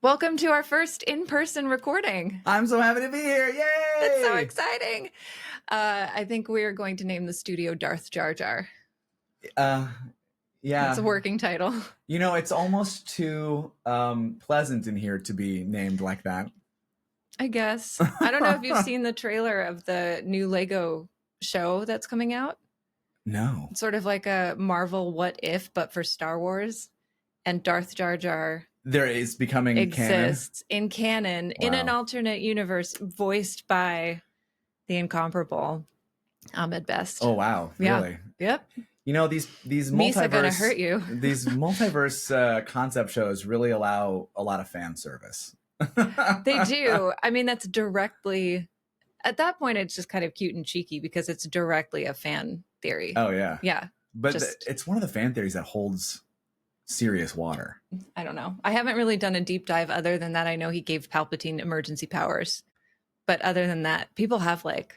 Welcome to our first in-person recording. I'm so happy to be here. Yay! It's so exciting. I think we're going to name the studio Darth Jar Jar. Yeah. It's a working title. You know, it's almost too pleasant in here to be named like that. I guess. I don't know if you've seen the trailer of the new Lego show that's coming out. No. It's sort of like a Marvel What If, but for Star Wars. And Darth Jar Jar there is becoming exists in canon, in an Wow. alternate universe, voiced by the incomparable Ahmed Best. Oh wow! Yeah. Really? Yep. You know, these Misa gonna hurt you. These multiverse concept shows really allow a lot of fan service. They do. I mean, that's directly at that point. It's just kind of cute and cheeky because it's directly a fan theory. Oh yeah, yeah. But it's one of the fan theories that holds serious water. I don't know. I haven't really done a deep dive. Other than that, I know he gave Palpatine emergency powers, but other than that, people have like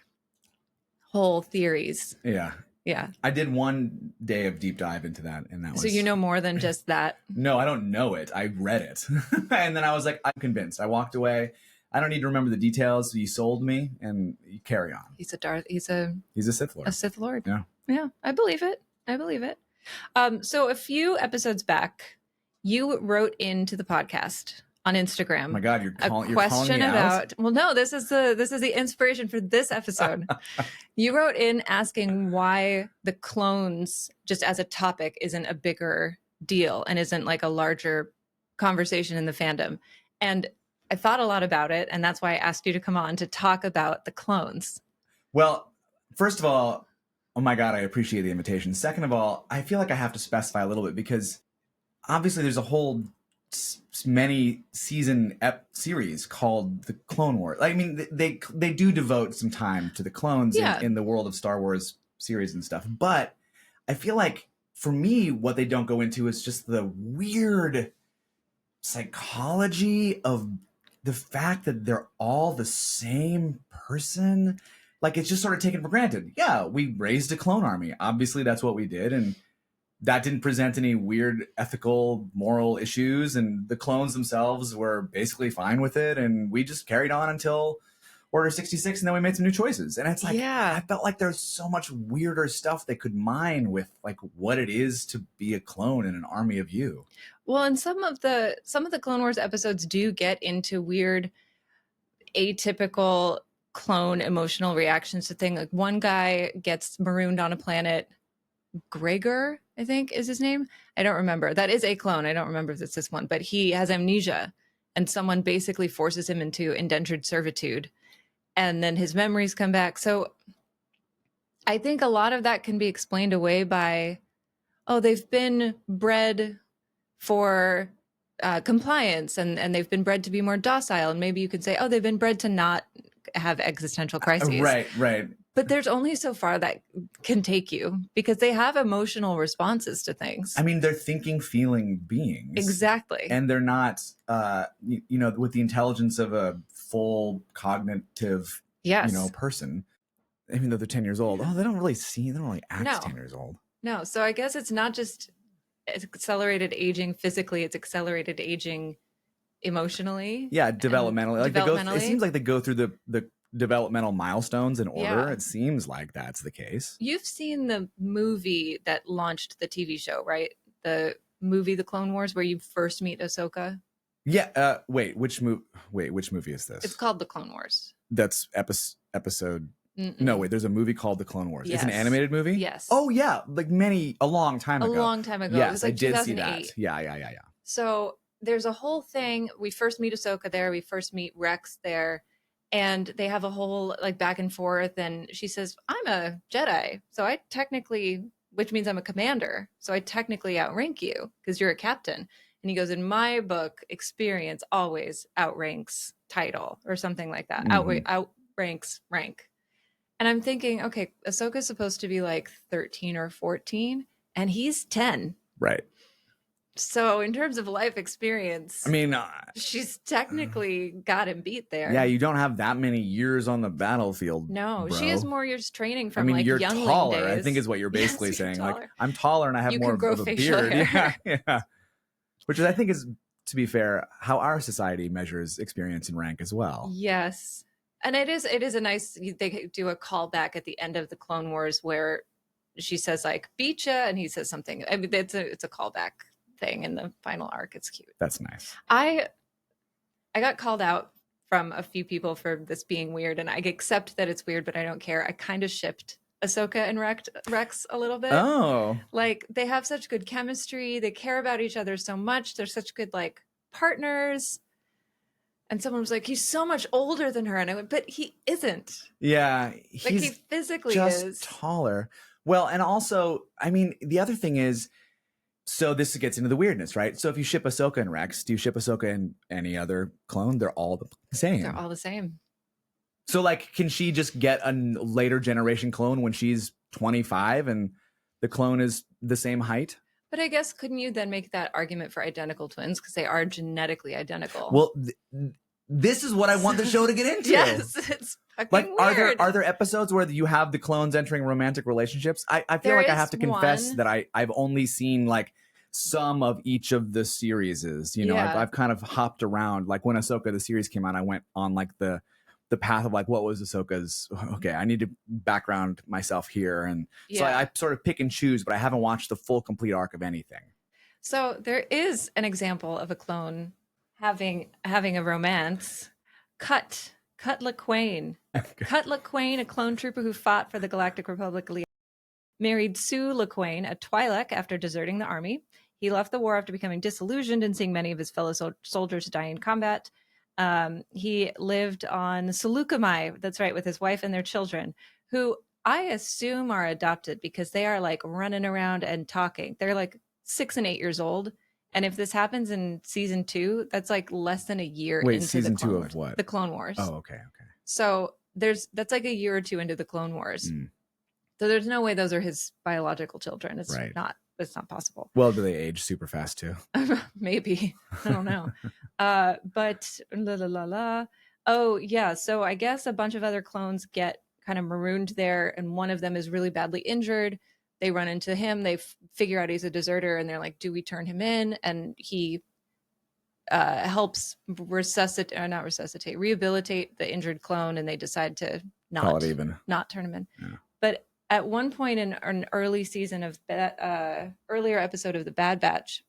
whole theories. Yeah. Yeah. I did one day of deep dive into that, and that was... So you know more than just that? No, I don't know it. I read it. And then I was like, I'm convinced. I walked away. I don't need to remember the details. You sold me, and you carry on. He's a Sith Lord. A Sith Lord. Yeah. Yeah. I believe it. So a few episodes back, you wrote into the podcast on Instagram. Oh my God, you're calling me about. out? Well, no, this is the inspiration for this episode. You wrote in asking why the clones, just as a topic, isn't a bigger deal and isn't like a larger conversation in the fandom. And I thought a lot about it, and that's why I asked you to come on to talk about the clones. Well, first of all, oh my God, I appreciate the invitation. Second of all, I feel like I have to specify a little bit because obviously there's a whole many season series called the Clone Wars. I mean, they do devote some time to the clones in the world of Star Wars series and stuff. But I feel like for me, what they don't go into is just the weird psychology of the fact that they're all the same person. Like, it's just sort of taken for granted. Yeah, we raised a clone army. Obviously, that's what we did. And that didn't present any weird ethical, moral issues. And the clones themselves were basically fine with it. And we just carried on until Order 66. And then we made some new choices. And it's like, I felt like there's so much weirder stuff they could mine with, like, what it is to be a clone in an army of you. Well, and some of the Clone Wars episodes do get into weird, atypical clone emotional reactions to things. Like one guy gets marooned on a planet. Gregor, I think is his name. I don't remember. That is a clone. I don't remember if it's this one, but he has amnesia and someone basically forces him into indentured servitude and then his memories come back. So I think a lot of that can be explained away by, they've been bred for compliance and they've been bred to be more docile. And maybe you could say, they've been bred to not have existential crises. Right. But there's only so far that can take you because they have emotional responses to things. I mean, they're thinking, feeling beings. Exactly. And they're not, with the intelligence of a full cognitive, person, even though they're 10 years old. They don't really act 10 years old. No. So I guess it's not just accelerated aging physically, it's accelerated aging emotionally. Yeah, developmentally. It seems like they go through the developmental milestones in order. Yeah. It seems like that's the case. You've seen the movie that launched the TV show, right? The movie The Clone Wars, where you first meet Ahsoka. Yeah. Which movie is this? It's called The Clone Wars. That's episode. Mm-mm. No, wait. There's a movie called The Clone Wars. Yes. It's an animated movie. Yes. Oh yeah, like a long time ago. Yes, it was like I did see that. Yeah. So there's a whole thing. We first meet Ahsoka there. We first meet Rex there. And they have a whole like back and forth. And she says, I'm a Jedi. So I technically, which means I'm a commander. So I technically outrank you because you're a captain. And he goes, in my book, experience always outranks title or something like that. Mm-hmm. Outranks rank. And I'm thinking, okay, Ahsoka's supposed to be like 13 or 14 and he's 10. Right. So in terms of life experience, I mean, she's technically got him beat there. Yeah, you don't have that many years on the battlefield. No, bro. She has more years training from you're youngling taller, days. I think is what you're basically saying. Taller. Like, I'm taller and I have more of a beard. Hair. Yeah. Which is, I think is to be fair, how our society measures experience and rank as well. Yes. And it is a nice, they do a callback at the end of the Clone Wars where she says like beat ya, and he says something. I mean, it's a callback thing in the final arc. It's cute. That's nice. I got called out from a few people for this being weird, and I accept that it's weird, but I don't care. I kind of shipped Ahsoka and Rex a little bit. Oh. Like, they have such good chemistry. They care about each other so much. They're such good, like, partners. And someone was like, he's so much older than her. And I went, but he isn't. Yeah. Like, he physically just is. taller. Well, and also, I mean, the other thing is, so this gets into the weirdness, right? So if you ship Ahsoka and Rex, do you ship Ahsoka and any other clone? They're all the same. They're all the same. So, like, can she just get a later generation clone when she's 25 and the clone is the same height? But I guess, couldn't you then make that argument for identical twins? Because they are genetically identical. Well, this is what I want the show to get into. Yes, it's fucking like, weird. are there episodes where you have the clones entering romantic relationships? I feel There like I is have to confess one. that I've only seen like some of each of the series. You know, Yeah. I've kind of hopped around. Like when Ahsoka the series came out, I went on like the path of like, what was Ahsoka's? Okay, I need to background myself here, and so Yeah. I sort of pick and choose, but I haven't watched the full complete arc of anything. So there is an example of a clone having a romance. Cut LaQuain. Cut LaQuain, a clone trooper who fought for the Galactic Republic, married Sue LaQuain, a Twi'lek, after deserting the army. He left the war after becoming disillusioned and seeing many of his fellow soldiers die in combat. He lived on Seleucami, that's right, with his wife and their children, who I assume are adopted because they are like running around and talking. They're like 6 and 8 years old. And if this happens in season 2, that's like less than a year Wait, into season the Clone 2 Wars. of what? The Clone Wars. Oh, okay. So that's like a year or two into the Clone Wars. So there's no way those are his biological children. It's Right. It's not possible. Well, do they age super fast too? Maybe. I don't know. But oh yeah. So I guess a bunch of other clones get kind of marooned there, and one of them is really badly injured. They run into him. They figure out he's a deserter, and they're like, "Do we turn him in?" And he helps rehabilitate the injured clone, and they decide to Call it even. not turn him in. Yeah. But at one point in an early season of earlier episode of the Bad Batch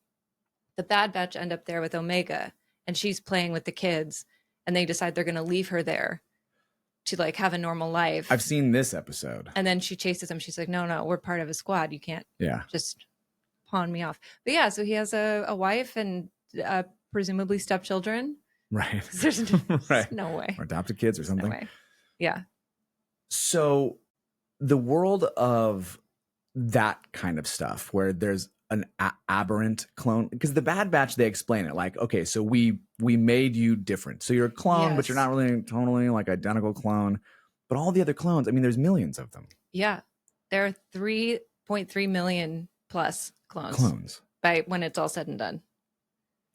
end up there with Omega, and she's playing with the kids, and they decide they're going to leave her there to like have a normal life. I've seen this episode. And then she chases him. She's like, no, we're part of a squad. You can't just pawn me off. But yeah, so he has a wife and presumably stepchildren. Right. There's right. no way. Or adopted kids or something. No way. Yeah. So the world of that kind of stuff where there's an aberrant clone, because the Bad Batch, they explain it like, okay, so we made you different. So you're a clone, but you're not really totally like identical clone. But all the other clones, I mean, there's millions of them. Yeah. There are 3.3 million plus clones by when it's all said and done.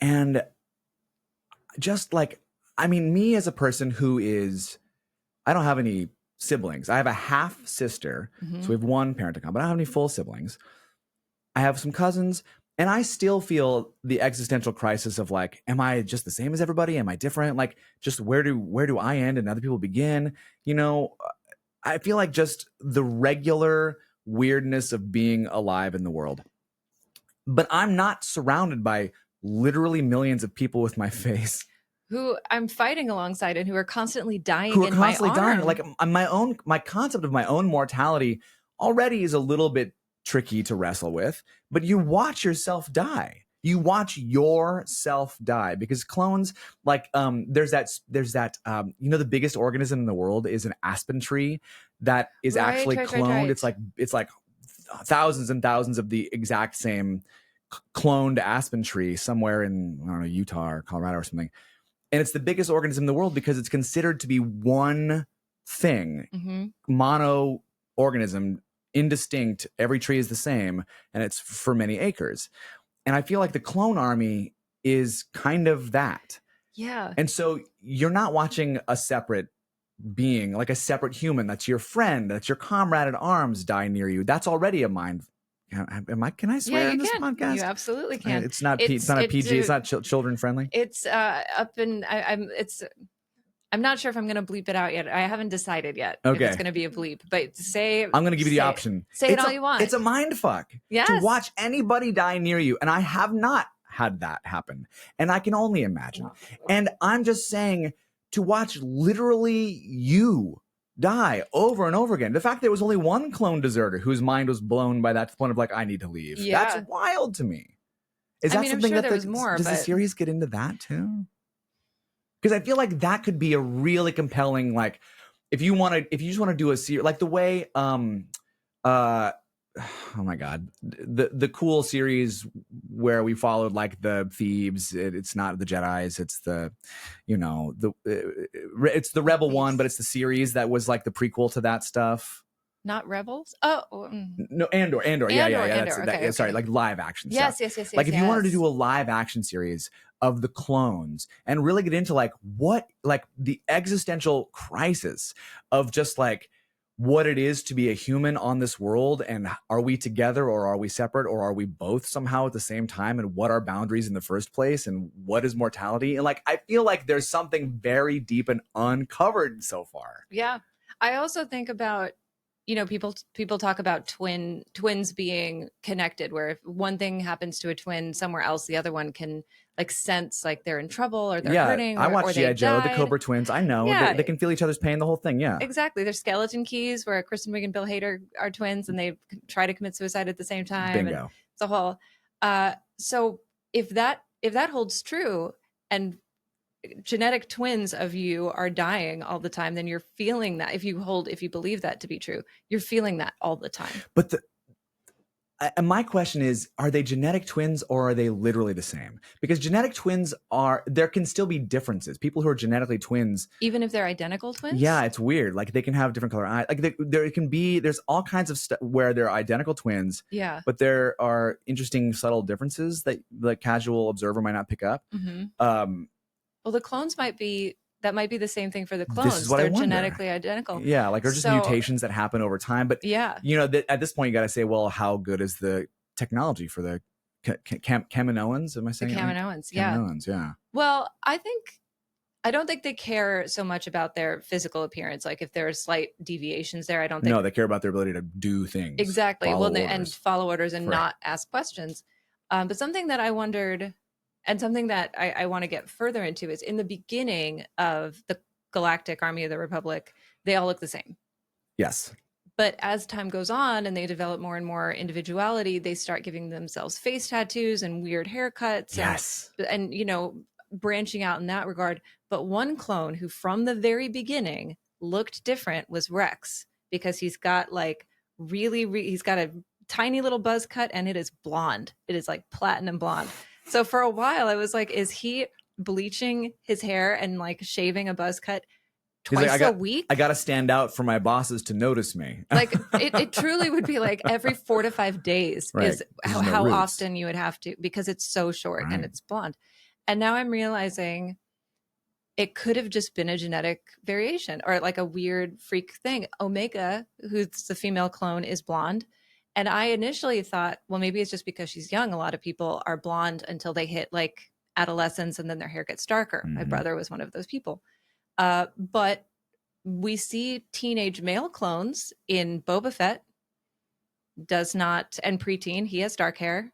And just like, I mean, me as a person I don't have any siblings. I have a half sister. So we have one parent account, but I don't have any full siblings. I have some cousins, and I still feel the existential crisis of like, am I just the same as everybody? Am I different? Like, just where do I end and other people begin? You know, I feel like just the regular weirdness of being alive in the world. But I'm not surrounded by literally millions of people with my face who I'm fighting alongside and who are constantly dying in my arm. Like my concept of my own mortality already is a little bit tricky to wrestle with, but you watch yourself die. You watch yourself die because clones, like, there's that you know, the biggest organism in the world is an aspen tree that is actually cloned. Right. It's like thousands and thousands of the exact same cloned aspen tree somewhere in, I don't know, Utah or Colorado or something. And it's the biggest organism in the world because it's considered to be one thing, mono organism, indistinct. Every tree is the same, and it's for many acres. And I feel like the clone army is kind of that. Yeah. And so you're not watching a separate being, like a separate human that's your friend, that's your comrade at arms die near you. That's already a mind Can I swear Yeah, in you this can. podcast? You absolutely can. It's not PG. It's not children friendly. It's up in. I'm not sure if I'm going to bleep it out yet. I haven't decided yet if it's going to be a bleep. But I'm going to give you the option. Say it all you want. It's a mind fuck to watch anybody die near you, and I have not had that happen, and I can only imagine. And I'm just saying, to watch literally you die over and over again. The fact that there was only one clone deserter whose mind was blown by that point of like, I need to leave. Yeah. That's wild to me. Is that something that does the series get into that too? Because I feel like that could be a really compelling, like, if you just want to do a series, like the way, oh my God, the cool series where we followed like the Thieves. It's not the Jedis. It's the, it's the Rebel one, but it's the series that was like the prequel to that stuff. Not Rebels? Oh. No, Andor. Yeah. Okay. Sorry, like live action stuff. Yes. Like if you wanted to do a live action series of the clones and really get into like the existential crisis of just like what it is to be a human on this world, and are we together or are we separate or are we both somehow at the same time, and what are boundaries in the first place, and what is mortality? And like, I feel like there's something very deep and uncovered so far. Yeah. I also think about, people talk about twins being connected, where if one thing happens to a twin somewhere else, the other one can like sense like they're in trouble or they're hurting. I watched G.I. Joe, the Cobra Twins. I know they can feel each other's pain, the whole thing. Yeah, exactly. There's Skeleton Keys, where Kristen Wiig and Bill Hader are twins, and they try to commit suicide at the same time. Bingo. And it's a whole. So if that holds true, and genetic twins of you are dying all the time, then you're feeling that. If you believe that to be true, you're feeling that all the time. But my question is, are they genetic twins or are they literally the same? Because genetic twins there can still be differences. People who are genetically twins, even if they're identical twins. Yeah, it's weird. Like they can have different color eyes. Like there's all kinds of stuff where they're identical twins. Yeah. But there are interesting subtle differences that the casual observer might not pick up. Mm-hmm. Well, the clones might be the same thing for the clones. This is what they're I wonder. Genetically identical. Yeah, like they're just mutations that happen over time. But at this point, you got to say, well, how good is the technology for the Kaminoans? Am I saying the Kaminoans? Yeah. Kaminoans, yeah. Well, I don't think they care so much about their physical appearance. Like if there are slight deviations there, I don't think. No, they care about their ability to do things. Exactly. And follow orders and not ask questions. But something that I wondered. And something that I want to get further into is in the beginning of the Galactic Army of the Republic, they all look the same. Yes. But as time goes on and they develop more and more individuality, they start giving themselves face tattoos and weird haircuts. Yes. And branching out in that regard. But one clone who from the very beginning looked different was Rex, because he's got like he's got a tiny little buzz cut, and it is blonde. It is like platinum blonde. So for a while, I was like, is he bleaching his hair and like shaving a buzz cut twice a week? I got to stand out for my bosses to notice me. Like it truly would be like every 4 to 5 days is how often you would have to, because it's so short and it's blonde. And now I'm realizing it could have just been a genetic variation or like a weird freak thing. Omega, who's the female clone, is blonde. And I initially thought, well, maybe it's just because she's young. A lot of people are blonde until they hit like adolescence and then their hair gets darker. Mm-hmm. My brother was one of those people. But we see teenage male clones in Boba Fett, and preteen. He has dark hair.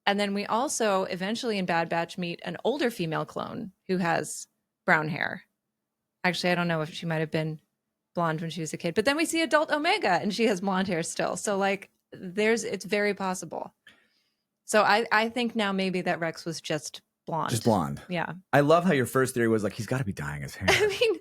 And then we also eventually in Bad Batch meet an older female clone who has brown hair. Actually, I don't know if she might have been blonde when she was a kid. But then we see adult Omega and she has blonde hair still. So like it's very possible. So I think now maybe that Rex was just blonde. Just blonde. Yeah. I love how your first theory was like, he's got to be dyeing his hair. I mean,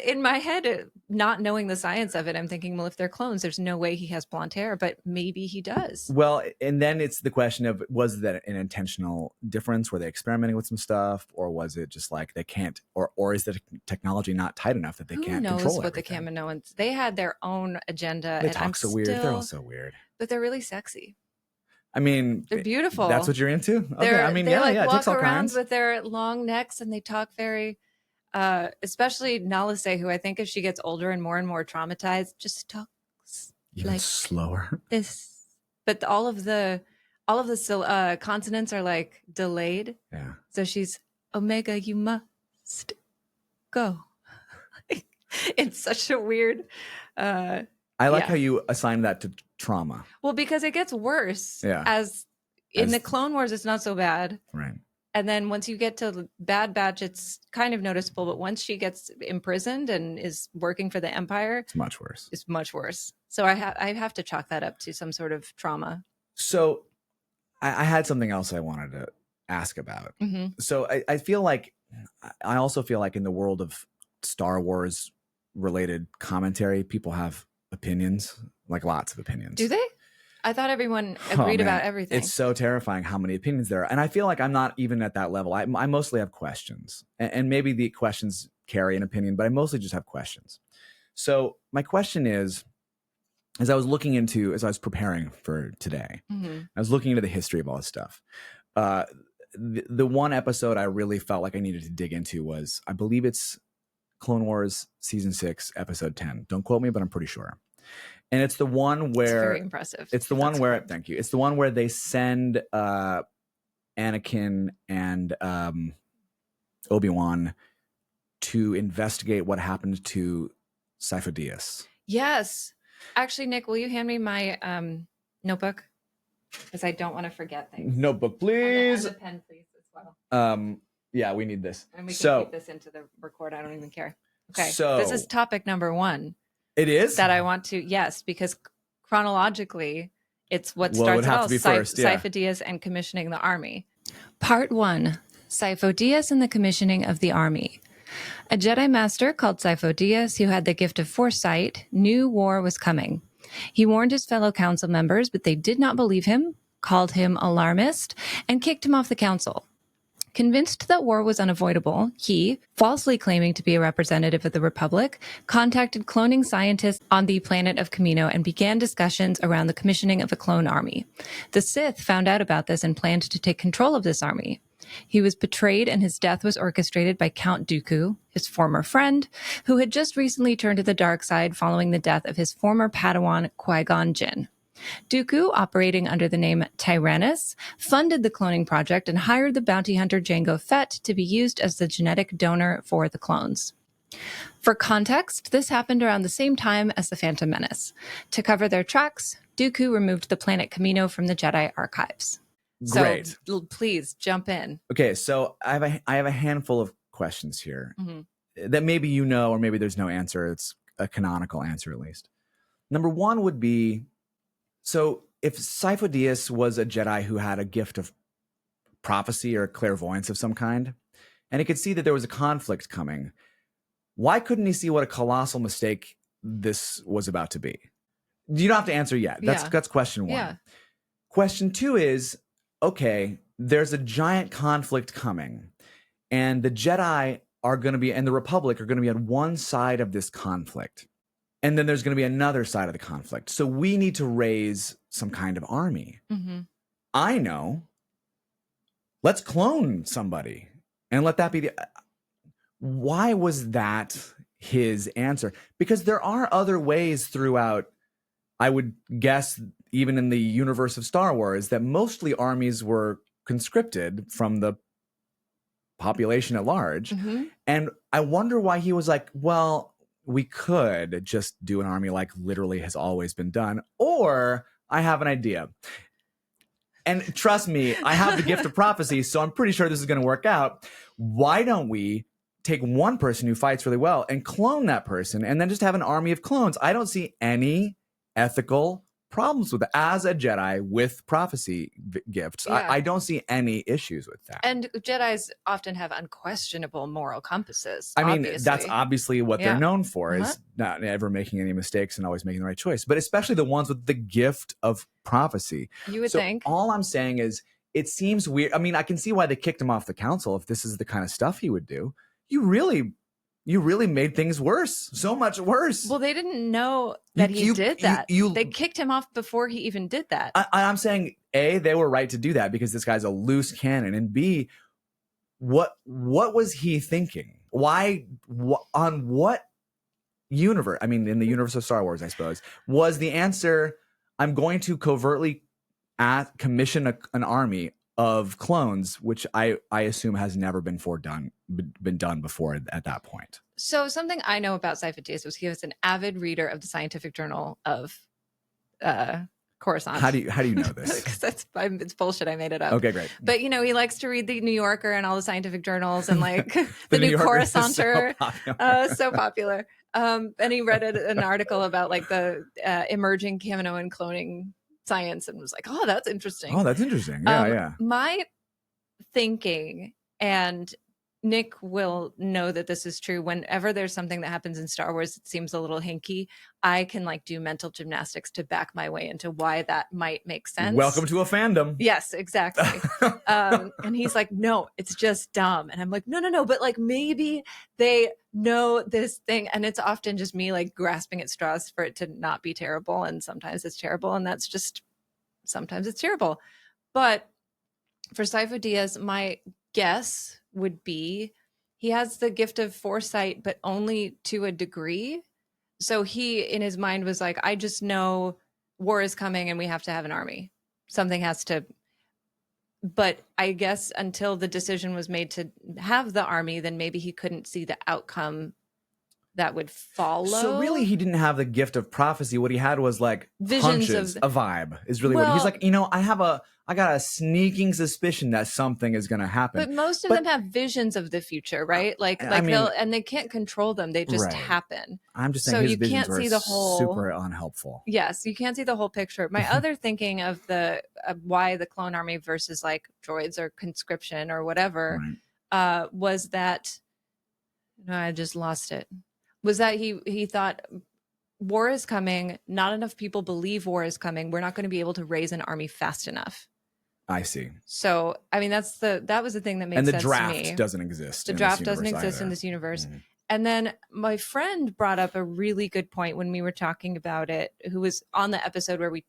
in my head, not knowing the science of it, I'm thinking, well, if they're clones, there's no way he has blonde hair, but maybe he does. Well, and then it's the question of, was that an intentional difference? Were they experimenting with some stuff, or was it just like they can't, or is the technology not tight enough that they can't control everything? Who knows what the Kaminoans, they had their own agenda. They talk so weird. They're all so weird. But they're really sexy. I mean, they're beautiful. That's what you're into? Okay. I mean, they it takes all walk around kinds. with their long necks and they talk very... especially Nalase, who I think as she gets older and more traumatized, just talks even like slower. This. but all of the consonants are like delayed. Yeah. So she's Omega, you must go. It's such a weird. I like Yeah. how you assign that to trauma. Well, because it gets worse. Yeah. As in the Clone Wars, it's not so bad. Right. And then once you get to Bad Batch, it's kind of noticeable. But once she gets imprisoned and is working for the Empire, It's much worse. it's much worse. So I have to chalk that up to some sort of trauma. So I had something else I wanted to ask about. Mm-hmm. So I also feel like in the world of Star Wars related commentary, people have opinions, like lots of opinions. Do they? I thought everyone agreed about everything. It's so terrifying how many opinions there are. And I feel like I'm not even at that level. I mostly have questions, and maybe the questions carry an opinion, but I mostly just have questions. So my question is, as I was preparing for today, I was looking into the history of all this stuff. The one episode I really felt like I needed to dig into was, I believe it's Clone Wars season 6, episode 10. Don't quote me, but I'm pretty sure. And it's the one where, it's very impressive. It's the one where, thank you. It's the one where they send Anakin and Obi-Wan to investigate what happened to Sifo Dyas. Yes. Actually, Nick, will you hand me my notebook? Because I don't want to forget things. Notebook, please. And the pen, please, as well. Yeah, we need this. And we can keep this into the record. I don't even care. Okay. So this is topic number 1. It is? That I want to, yes, because chronologically, it's what starts it all. Sifo Dyas and commissioning the army. Part 1, Sifo Dyas and the commissioning of the army. A Jedi Master called Sifo Dyas, who had the gift of foresight, knew war was coming. He warned his fellow council members, but they did not believe him, called him alarmist, and kicked him off the council. Convinced that war was unavoidable, he, falsely claiming to be a representative of the Republic, contacted cloning scientists on the planet of Kamino and began discussions around the commissioning of a clone army. The Sith found out about this and planned to take control of this army. He was betrayed and his death was orchestrated by Count Dooku, his former friend, who had just recently turned to the dark side following the death of his former Padawan Qui-Gon Jinn. Dooku, operating under the name Tyrannus, funded the cloning project and hired the bounty hunter Jango Fett to be used as the genetic donor for the clones. For context, this happened around the same time as the Phantom Menace. To cover their tracks, Dooku removed the planet Kamino from the Jedi archives. Great. So please jump in. Okay, so I have a handful of questions here that maybe you know, or maybe there's no answer. It's a canonical answer, at least. Number 1 would be, so if Sifo Dyas was a Jedi who had a gift of prophecy or clairvoyance of some kind, and he could see that there was a conflict coming, why couldn't he see what a colossal mistake this was about to be? You don't have to answer yet. That's question 1. Yeah. Question 2 is, okay, there's a giant conflict coming, and the Jedi are going to be, and the Republic are going to be on one side of this conflict. And then there's going to be another side of the conflict. So we need to raise some kind of army. I know. Let's clone somebody and let that be the... Why was that his answer? Because there are other ways throughout, I would guess, even in the universe of Star Wars, that mostly armies were conscripted from the population at large. And I wonder why he was like, well, we could just do an army like literally has always been done, or I have an idea. And trust me, I have the gift of prophecy, so I'm pretty sure this is going to work out. Why don't we take one person who fights really well and clone that person and then just have an army of clones? I don't see any ethical problems with it as a Jedi with prophecy gifts. Yeah. I don't see any issues with that. And Jedis often have unquestionable moral compasses. I mean, that's obviously what they're known for, is not ever making any mistakes and always making the right choice, but especially the ones with the gift of prophecy. You would think. All I'm saying is, it seems weird. I mean, I can see why they kicked him off the council if this is the kind of stuff he would do. You really made things worse. So much worse. Well, they didn't know that he did that. They kicked him off before he even did that. I'm saying, A, they were right to do that because this guy's a loose cannon. And B, what was he thinking? Why, on what universe? I mean, in the universe of Star Wars, I suppose, was the answer, I'm going to covertly commission an army of clones, which I assume has never been done before at that point. So something I know about Sifo-Dyas was he was an avid reader of the Scientific Journal of Coruscant. How do you know this? Because it's bullshit. I made it up. Okay, great. But he likes to read the New Yorker and all the scientific journals and like the New Coruscanter. So popular. And he read an article about like the emerging Kaminoan cloning science and was like, oh, that's interesting. Oh, that's interesting. Yeah. My thinking, and Nick will know that this is true, whenever there's something that happens in Star Wars that seems a little hinky, I can like do mental gymnastics to back my way into why that might make sense. Welcome to a fandom. Yes, exactly. And he's like, no, it's just dumb. And I'm like, no, but like maybe they know this thing. And it's often just me like grasping at straws for it to not be terrible. And sometimes it's terrible. And that's just, sometimes it's terrible. But for Sifo-Dyas, my guess would be he has the gift of foresight, but only to a degree. So he, in his mind, was like, I just know war is coming and we have to have an army. Something has to. But I guess until the decision was made to have the army, then maybe he couldn't see the outcome that would follow. So really, he didn't have the gift of prophecy. What he had was like Visions hunches, of a vibe is really what he's like. I got a sneaking suspicion that something is going to happen. But most of them have visions of the future, right? They can't control them; they just happen. I'm just saying, so his you visions can't see the whole. Super unhelpful. Yes, you can't see the whole picture. My other thinking of why the clone army versus like droids or conscription or whatever was that. No, I just lost it. Was that he thought war is coming? Not enough people believe war is coming. We're not going to be able to raise an army fast enough. I see. So, I mean, that was the thing that made sense to me. And the draft doesn't exist. The draft doesn't exist in this universe. Mm-hmm. And then my friend brought up a really good point when we were talking about it, who was on the episode where we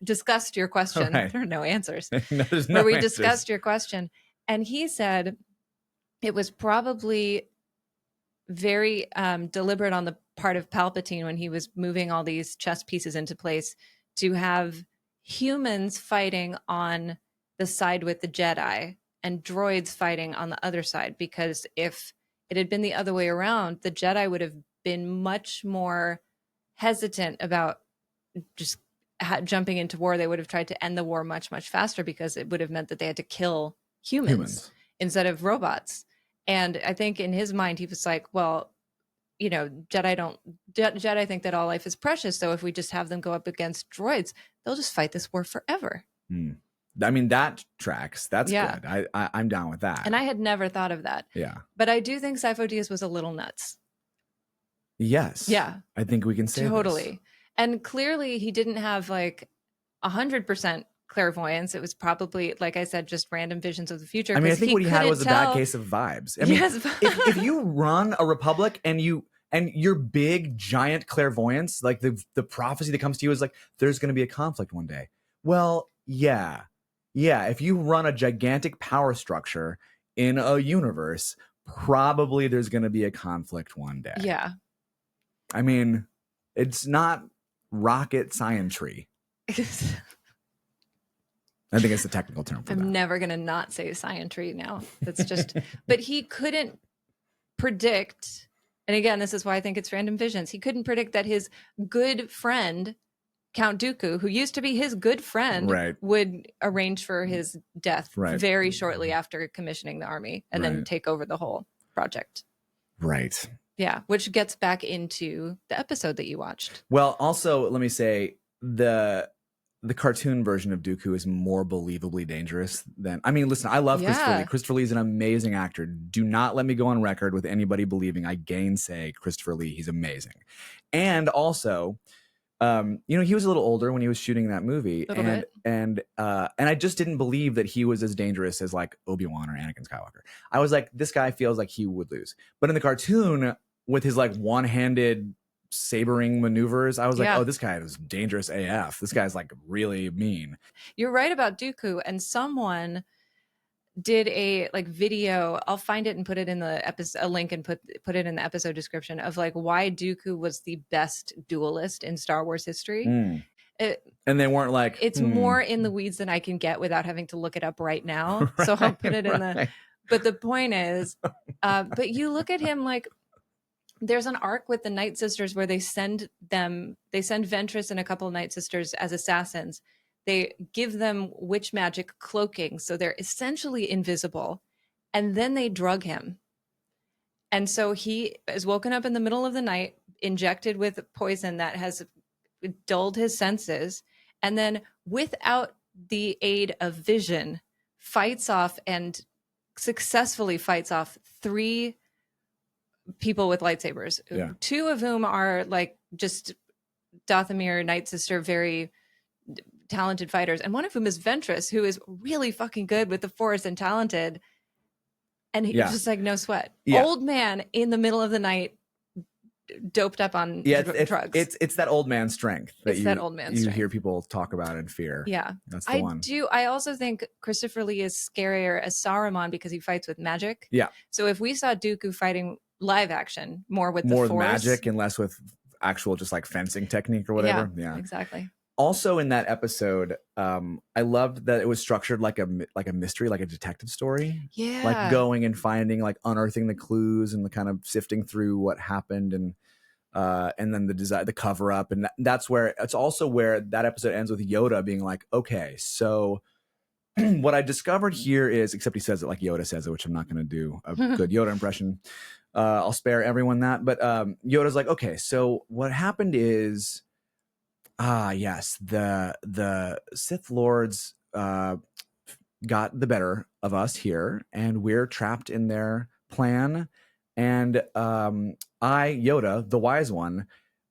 discussed your question. Right. There are no answers. Where we discussed your question. And he said it was probably very deliberate on the part of Palpatine when he was moving all these chess pieces into place to have humans fighting on the side with the Jedi and droids fighting on the other side, because if it had been the other way around, the Jedi would have been much more hesitant about just jumping into war. They would have tried to end the war much, much faster, because it would have meant that they had to kill humans. Instead of robots. And I think in his mind, he was like, well, Jedi think that all life is precious. So if we just have them go up against droids, they'll just fight this war forever. I mean, that tracks. That's good. I'm down with that. And I had never thought of that. Yeah. But I do think Sifo-Dyas was a little nuts. Yes. Yeah. I think we can say totally. This. And clearly he didn't have like 100% clairvoyance. It was probably, like I said, just random visions of the future. I mean, I think what he had was a bad case of vibes. I mean, if you run a republic and your big giant clairvoyance, like the prophecy that comes to you is like, there's going to be a conflict one day. Well, yeah. If you run a gigantic power structure in a universe, probably there's going to be a conflict one day. Yeah. I mean, it's not rocket scientry. I think it's the technical term for that. I'm never going to not say scientry now. That's just, but he couldn't predict. And again, this is why I think it's random visions. He couldn't predict that his good friend, Count Dooku, who used to be his good friend, would arrange for his death very shortly after commissioning the army and then take over the whole project. Right. Yeah. Which gets back into the episode that you watched. Well, also, let me say the cartoon version of Dooku is more believably dangerous than... I mean, listen, I love Christopher Lee. Christopher Lee is an amazing actor. Do not let me go on record with anybody believing I gainsay Christopher Lee. He's amazing. And also, he was a little older when he was shooting that movie. And I just didn't believe that he was as dangerous as like Obi-Wan or Anakin Skywalker. I was like, this guy feels like he would lose. But in the cartoon, with his like one-handed sabering maneuvers, I was like, oh, this guy is dangerous AF. This guy's like really mean. You're right about Dooku, and someone did a like video. I'll find it and put it in the episode, a link, and put it in the episode description of like why Dooku was the best duelist in Star Wars history. And they weren't like, it's more in the weeds than I can get without having to look it up right now. So I'll put it in the, but the point is, but you look at him like, there's an arc with the Night Sisters where they send Ventress and a couple of Night Sisters as assassins. They give them witch magic cloaking, so they're essentially invisible. And then they drug him. And so he is woken up in the middle of the night, injected with poison that has dulled his senses. And then without the aid of vision, fights off and successfully fights off 3 people with lightsabers, 2 of whom are like just Dathomir, Night Sister, very talented fighters, and one of whom is Ventress, who is really fucking good with the Force and talented, and he's just like no sweat. Old man in the middle of the night, doped up on drugs. It's that old man strength that you strength. hear people talk about in Fear. Yeah, that's the one. I also think Christopher Lee is scarier as Saruman because he fights with magic. Yeah. So if we saw Dooku fighting live action, more with the Force, magic and less with actual just like fencing technique or whatever. Yeah, exactly. Also in that episode, I loved that it was structured like a mystery, like a detective story. Yeah, like going and finding, like unearthing the clues and the kind of sifting through what happened, and then the cover up, and that's where it's also where that episode ends with Yoda being like, okay, so what I discovered here is, except he says it like Yoda says it, which I'm not going to do a good Yoda impression. I'll spare everyone that. But Yoda's like, okay, so what happened is, yes, the Sith Lords got the better of us here, and we're trapped in their plan. And I, Yoda, the wise one,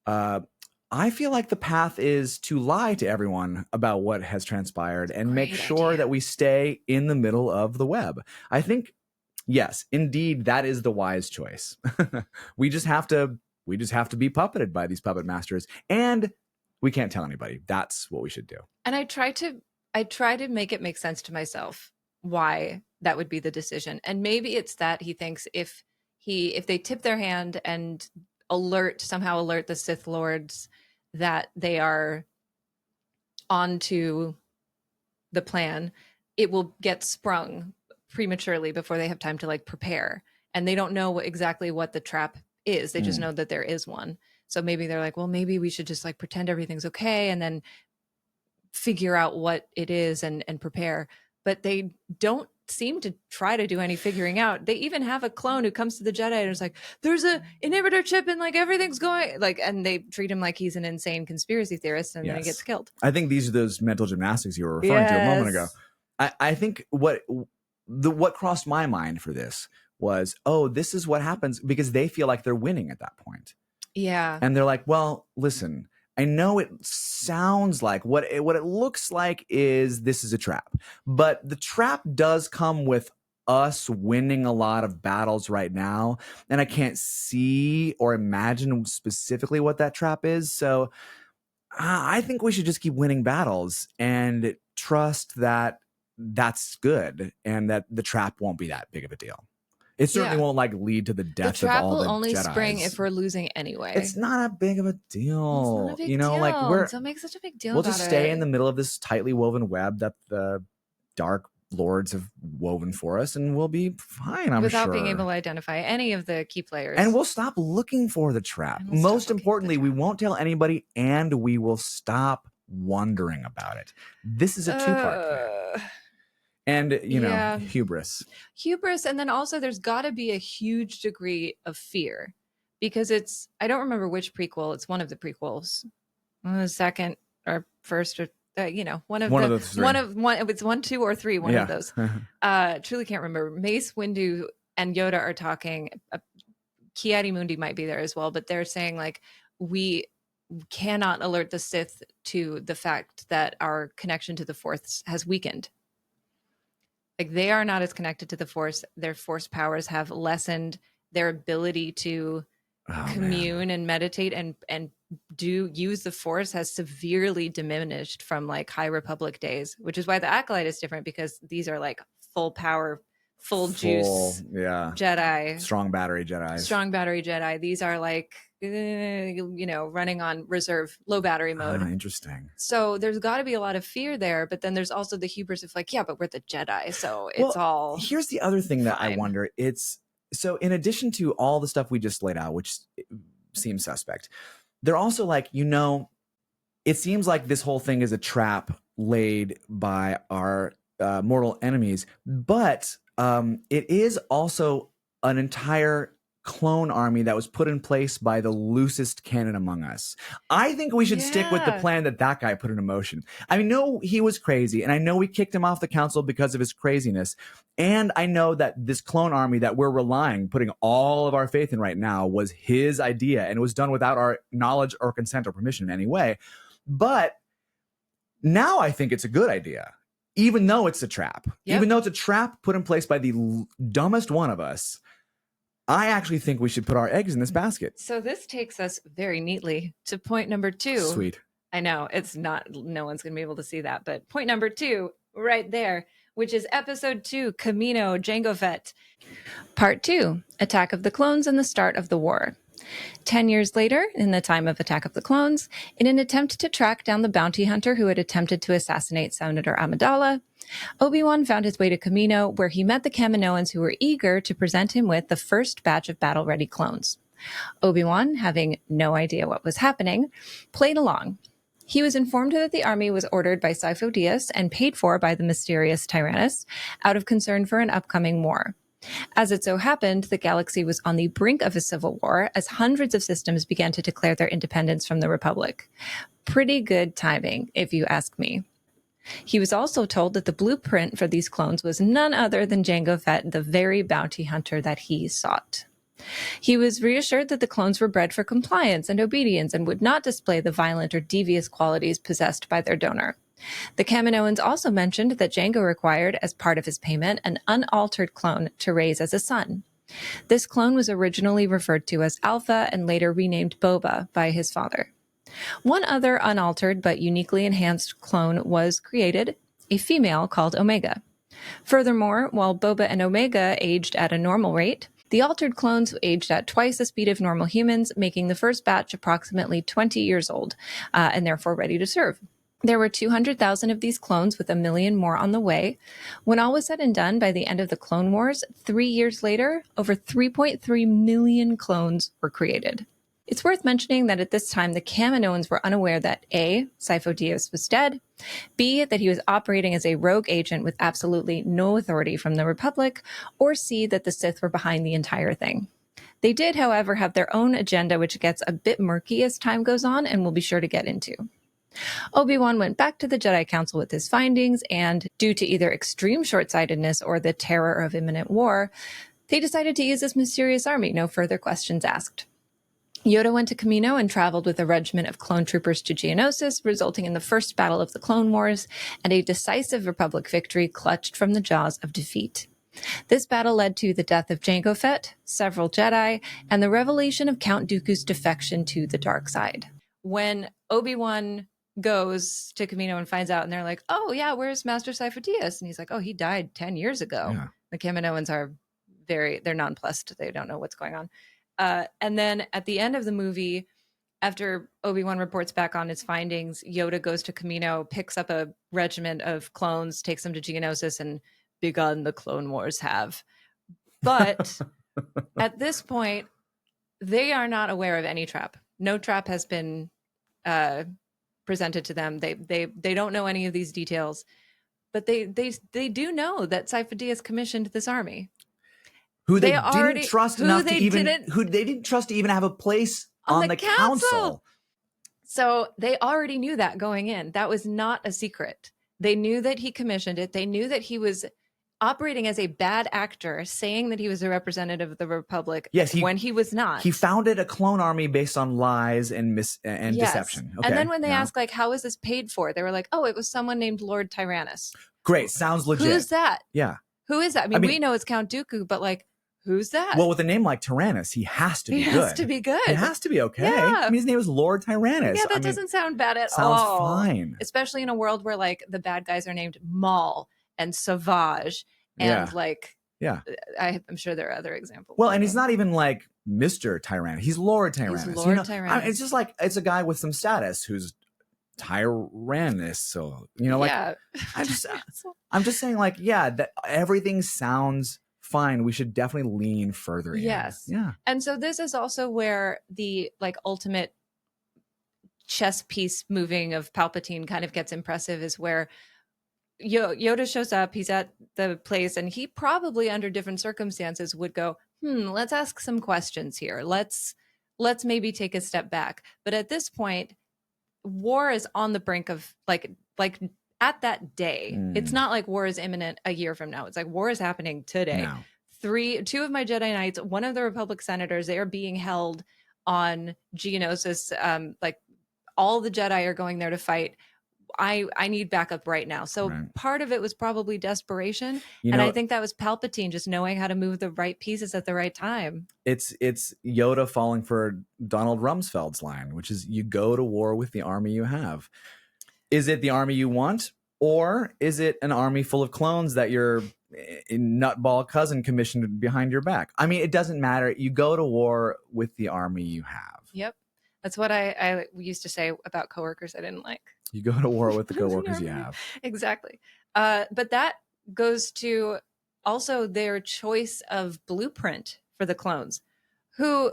I feel like the path is to lie to everyone about what has transpired and make sure that we stay in the middle of the web. I think, yes, indeed, that is the wise choice. we just have to be puppeted by these puppet masters, and we can't tell anybody. That's what we should do. And I try to make it make sense to myself why that would be the decision. And maybe it's that he thinks if they tip their hand and somehow alert the Sith Lords that they are onto the plan, it will get sprung prematurely before they have time to like prepare. And they don't know exactly what the trap is. They just know that there is one. So maybe they're like, well, maybe we should just like pretend everything's okay and then figure out what it is and prepare. But they don't seem to try to do any figuring out. They even have a clone who comes to the Jedi and is like, there's a inhibitor chip and like everything's going like, and they treat him like he's an insane conspiracy theorist, and then he gets killed. I think these are those mental gymnastics you were referring to a moment ago. I think what crossed my mind for this was, oh, this is what happens, because they feel like they're winning at that point. Yeah. And they're like, well, listen, I know it sounds like what it looks like is this is a trap, but the trap does come with us winning a lot of battles right now. And I can't see or imagine specifically what that trap is. So I think we should just keep winning battles and trust that that's good and that the trap won't be that big of a deal. It certainly won't like lead to the death of all the Jedis. The trap will only spring if we're losing anyway. It's not a big of a deal. It's not a big deal. Like don't make such a big deal. We'll just stay in the middle of this tightly woven web that the Dark Lords have woven for us, and we'll be fine. Without being able to identify any of the key players, and we'll stop looking for the trap. Most importantly, we won't tell anybody, and we will stop wondering about it. This is a two-part thing. And, hubris. And then also there's got to be a huge degree of fear, because I don't remember which prequel. It's one of the prequels. The second or first or, one of those three. It's 1, 2, or 3, one of those. Truly can't remember. Mace Windu and Yoda are talking. Ki-Adi-Mundi might be there as well, but they're saying like, we cannot alert the Sith to the fact that our connection to the Force has weakened. Like they are not as connected to the Force. Their Force powers have lessened. Their ability to commune and meditate and use the Force has severely diminished from like High Republic days, which is why the Acolyte is different, because these are like full power full juice yeah, Jedi. strong battery Jedi. Strong battery Jedi. These are like, running on reserve, low battery mode. Interesting. So there's got to be a lot of fear there, but then there's also the hubris of like, yeah, but we're the Jedi, so it's all. Here's the other thing that I wonder. So in addition to all the stuff we just laid out, which seems suspect, they're also like, it seems like this whole thing is a trap laid by our mortal enemies, but it is also an entire clone army that was put in place by the loosest cannon among us. I think we should stick with the plan that guy put in motion. I know he was crazy, and I know we kicked him off the council because of his craziness, and I know that this clone army that we're putting all of our faith in right now was his idea, and it was done without our knowledge or consent or permission in any way. But now I think it's a good idea, even though it's a trap. Yep. Even though it's a trap put in place by the dumbest one of us, I actually think we should put our eggs in this basket. So this takes us very neatly to point number 2. Sweet. I know, it's not, no one's going to be able to see that, but point number 2 right there, which is episode 2, Kamino, Jango Fett. Part 2, Attack of the Clones and the Start of the War. 10 years later, in the time of Attack of the Clones, in an attempt to track down the bounty hunter who had attempted to assassinate Senator Amidala, Obi-Wan found his way to Kamino, where he met the Kaminoans who were eager to present him with the first batch of battle-ready clones. Obi-Wan, having no idea what was happening, played along. He was informed that the army was ordered by Sifo Dyas and paid for by the mysterious Tyrannus out of concern for an upcoming war. As it so happened, the galaxy was on the brink of a civil war as hundreds of systems began to declare their independence from the Republic. Pretty good timing, if you ask me. He was also told that the blueprint for these clones was none other than Jango Fett, the very bounty hunter that he sought. He was reassured that the clones were bred for compliance and obedience and would not display the violent or devious qualities possessed by their donor. The Kaminoans also mentioned that Jango required, as part of his payment, an unaltered clone to raise as a son. This clone was originally referred to as Alpha and later renamed Boba by his father. One other unaltered but uniquely enhanced clone was created, a female called Omega. Furthermore, while Boba and Omega aged at a normal rate, the altered clones aged at twice the speed of normal humans, making the first batch approximately 20 years old, and therefore ready to serve. There were 200,000 of these clones, with 1 million more on the way. When all was said and done, by the end of the Clone Wars, 3 years later, over 3.3 million clones were created. It's worth mentioning that at this time, the Kaminoans were unaware that A, Sifo Dyas was dead, B, that he was operating as a rogue agent with absolutely no authority from the Republic, or C, that the Sith were behind the entire thing. They did, however, have their own agenda, which gets a bit murky as time goes on, and we'll be sure to get into. Obi-Wan went back to the Jedi Council with his findings, and due to either extreme short-sightedness or the terror of imminent war, they decided to use this mysterious army, no further questions asked. Yoda went to Kamino and traveled with a regiment of clone troopers to Geonosis, resulting in the first battle of the Clone Wars and a decisive Republic victory clutched from the jaws of defeat. This battle led to the death of Jango Fett, several Jedi, and the revelation of Count Dooku's defection to the dark side. When Obi-Wan goes to Kamino and finds out, and they're like, oh yeah, where's Master Sifo Dyas? And he's like, oh, he died 10 years ago. Yeah. The Kaminoans are they're nonplussed. They don't know what's going on. And then at the end of the movie, after Obi-Wan reports back on his findings, Yoda goes to Kamino, picks up a regiment of clones, takes them to Geonosis, and begun the Clone Wars have. But at this point, they are not aware of any trap. No trap has been presented to them. They don't know any of these details, but they do know that Sifo Dyas commissioned this army. Who they didn't trust enough to even have a place on the council. So they already knew that going in. That was not a secret. They knew that he commissioned it. They knew that he was operating as a bad actor, saying that he was a representative of the Republic when he was not. He founded a clone army based on lies and deception. Okay. And then when they asked, like, how is this paid for? They were like, oh, it was someone named Lord Tyrannus. Great. Sounds legit. Who's that? Yeah. Who is that? I mean, we know it's Count Dooku, but like, who's that? Well, with a name like Tyrannus, he has to be good. He has to be good. It has to be okay. Yeah. I mean, his name is Lord Tyrannus. Yeah, that doesn't sound bad at all. Sounds fine. Especially in a world where, like, the bad guys are named Maul and Savage and, like, Yeah. I'm sure there are other examples. Well, and he's not even like Mr. Tyrannus. He's Lord Tyrannus. He's Lord Tyrannus. It's just like, it's a guy with some status who's Tyrannus. So, like, yeah. I'm just saying, like, that everything sounds fine. We should definitely lean further in. Yes. Yeah. And so this is also where the like ultimate chess piece moving of Palpatine kind of gets impressive, is where Yoda shows up, he's at the place, and he probably under different circumstances would go, let's ask some questions here. Let's maybe take a step back. But at this point, war is on the brink of like at that day. It's not like war is imminent a year from now. It's like war is happening today. Now. Two of my Jedi Knights, one of the Republic senators, they are being held on Geonosis. Like all the Jedi are going there to fight. I need backup right now. So part of it was probably desperation. And I think that was Palpatine just knowing how to move the right pieces at the right time. It's Yoda falling for Donald Rumsfeld's line, which is, you go to war with the army you have. Is it the army you want? Or is it an army full of clones that your nutball cousin commissioned behind your back? I mean, it doesn't matter. You go to war with the army you have. Yep. That's what I used to say about coworkers I didn't like. You go to war with the coworkers you have. Exactly. But that goes to also their choice of blueprint for the clones, who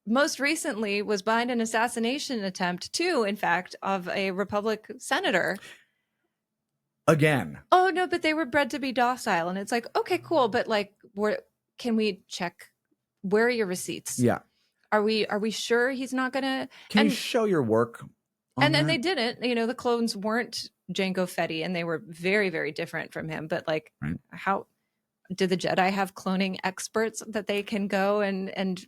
most recently was behind an assassination attempt too, in fact, of a Republic senator. Again. Oh, no, but they were bred to be docile. And it's like, okay, cool. But like, can we check? Where are your receipts? Yeah. Are we sure he's not going to? Can you show your work? And then they didn't. The clones weren't Jango Fett, and they were very, very different from him. But like, how did the Jedi have cloning experts that they can go and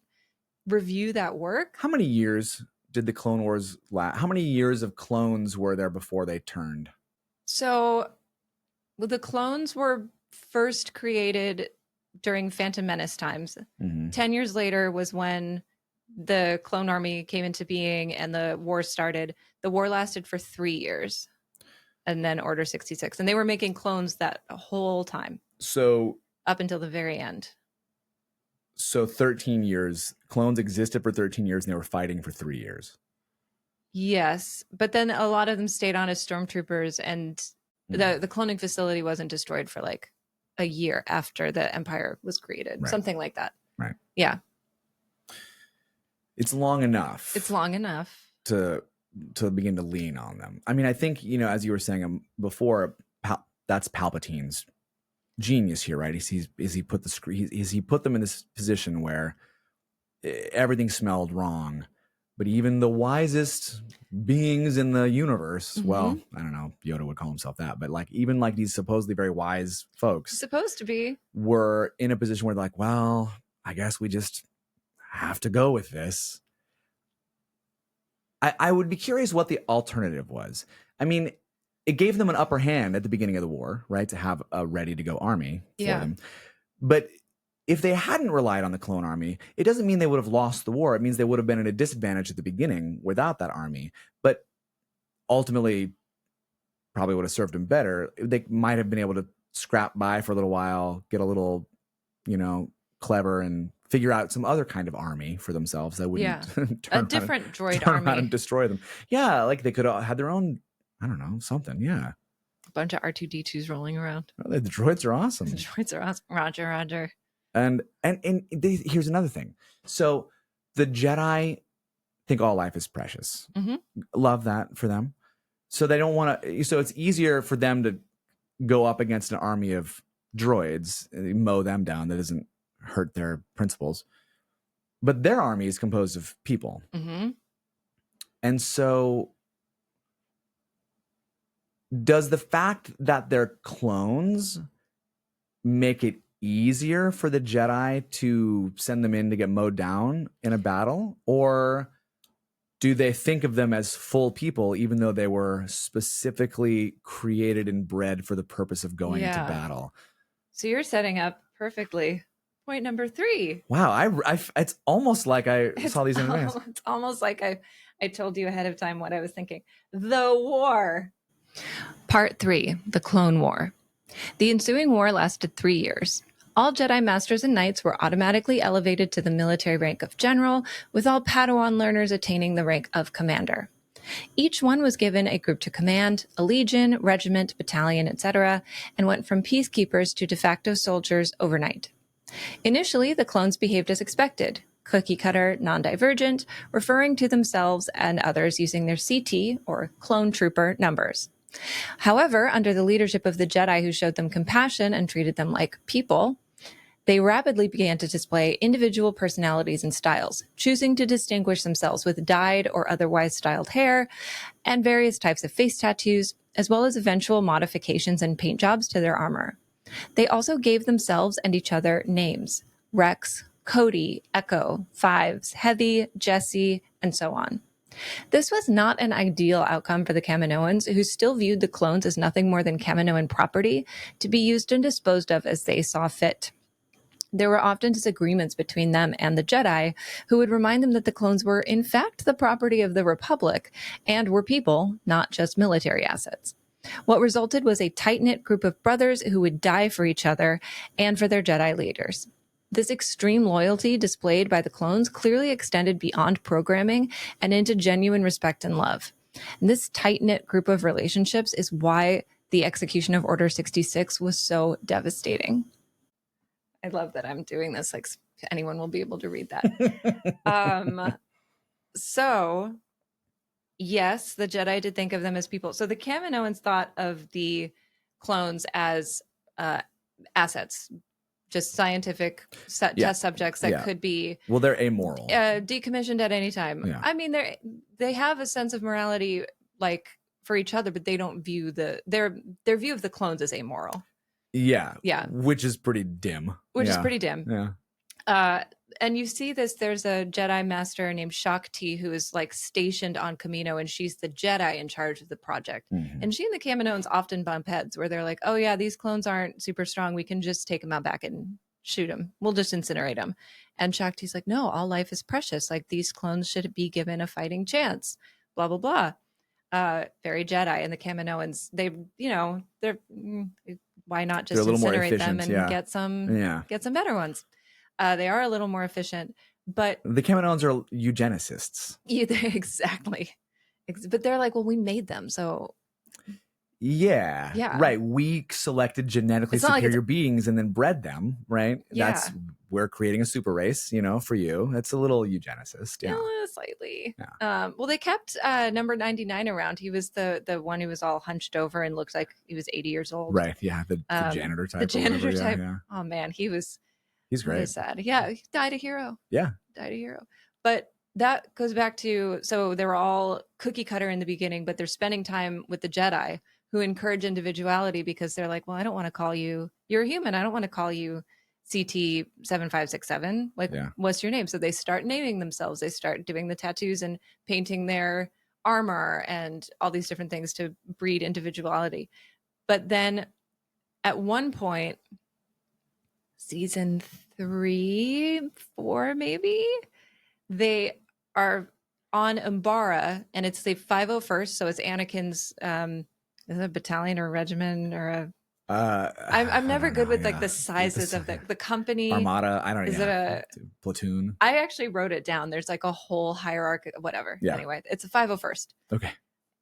review that work? How many years did the Clone Wars last? How many years of clones were there before they turned? So the clones were first created during Phantom Menace times. 10 years later was when the clone army came into being and the war started. The war lasted for 3 years, and then Order 66. And they were making clones that whole time. So up until the very end. So 13 years. Clones existed for 13 years and they were fighting for 3 years. Yes. But then a lot of them stayed on as stormtroopers, and the cloning facility wasn't destroyed for like a year after the Empire was created. Something like that. Right. Yeah. It's long enough. It's long enough to begin to lean on them. I mean, I think, as you were saying before, that's Palpatine's genius here, right? He put them in this position where everything smelled wrong, but even the wisest beings in the universe, well, I don't know, Yoda would call himself that, but like even like these supposedly very wise folks supposed to be were in a position where they're like, well, I guess we just have to go with this. I would be curious what the alternative was. I mean, it gave them an upper hand at the beginning of the war, right? To have a ready to go army for them. But if they hadn't relied on the clone army, it doesn't mean they would have lost the war. It means they would have been at a disadvantage at the beginning without that army. But ultimately, probably would have served them better. They might have been able to scrap by for a little while, get a little, clever, and figure out some other kind of army for themselves that wouldn't a different droid army and destroy them. Yeah, like they could have had their own, I don't know, something. Yeah, a bunch of R2D2s rolling around. The droids are awesome. The droids are awesome. Roger. And here's another thing. So the Jedi think all life is precious. Love that for them. So they don't want to. So it's easier for them to go up against an army of droids, mow them down. That doesn't hurt their principles. But their army is composed of people. And so does the fact that they're clones make it easier for the Jedi to send them in to get mowed down in a battle? Or do they think of them as full people, even though they were specifically created and bred for the purpose of going into battle? So you're setting up perfectly. Point number 3. Wow, it's almost like I saw these in advance. It's almost like I told you ahead of time what I was thinking. The war. Part 3, the Clone War. The ensuing war lasted 3 years. All Jedi Masters and Knights were automatically elevated to the military rank of General, with all Padawan learners attaining the rank of Commander. Each one was given a group to command, a legion, regiment, battalion, etc., and went from peacekeepers to de facto soldiers overnight. Initially, the clones behaved as expected, cookie-cutter, non-divergent, referring to themselves and others using their CT, or clone trooper, numbers. However, under the leadership of the Jedi who showed them compassion and treated them like people, they rapidly began to display individual personalities and styles, choosing to distinguish themselves with dyed or otherwise styled hair and various types of face tattoos, as well as eventual modifications and paint jobs to their armor. They also gave themselves and each other names: Rex, Cody, Echo, Fives, Heavy, Jesse, and so on. This was not an ideal outcome for the Kaminoans, who still viewed the clones as nothing more than Kaminoan property to be used and disposed of as they saw fit. There were often disagreements between them and the Jedi, who would remind them that the clones were in fact the property of the Republic and were people, not just military assets. What resulted was a tight-knit group of brothers who would die for each other and for their Jedi leaders. This extreme loyalty displayed by the clones clearly extended beyond programming and into genuine respect and love. And this tight-knit group of relationships is why the execution of Order 66 was so devastating. I love that I'm doing this, like anyone will be able to read that. So, yes, the Jedi did think of them as people. So the Kaminoans thought of the clones as assets, just scientific test subjects that could be they're amoral, decommissioned at any time. Yeah. I mean, they have a sense of morality, like for each other, but they don't view their view of the clones as amoral. Yeah, yeah, which is pretty dim. Yeah. And you see this, there's a Jedi master named Shakti who is like stationed on Kamino, and she's the Jedi in charge of the project. Mm-hmm. And she and the Kaminoans often bump heads where they're like, oh yeah, these clones aren't super strong. We can just take them out back and shoot them. We'll just incinerate them. And Shakti's like, no, all life is precious. Like these clones should be given a fighting chance. Blah, blah, blah. Very Jedi. And the Kaminoans, they're why not just incinerate them and get some better ones? They are a little more efficient, but the Kaminoans are eugenicists. Exactly. But they're like, well, we made them, so yeah, right. We selected genetically superior beings and then bred them, right? Yeah. We're creating a super race, for you. That's a little eugenicist. Yeah, slightly. Yeah. Well, they kept number 99 around. He was the one who was all hunched over and looked like he was 80 years old. Right. Yeah. The janitor type. The janitor type. Yeah. Oh man, he's great. Really sad. Yeah, he died a hero. Yeah. Died a hero. But that goes back to, so they were all cookie cutter in the beginning, but they're spending time with the Jedi, who encourage individuality because they're like, well, I don't want to call you, you're a human. I don't want to call you CT 7567. Like, what's your name? So they start naming themselves. They start doing the tattoos and painting their armor and all these different things to breed individuality. But then at one point, season 3, 4, maybe, they are on Umbara, and it's the 501st. So it's Anakin's, is it a battalion or a regiment or a? I'm never good with like the sizes of the company. Armada. I don't know. Is it a platoon? I actually wrote it down. There's like a whole hierarchy, whatever. Yeah. Anyway, it's a 501st. Okay.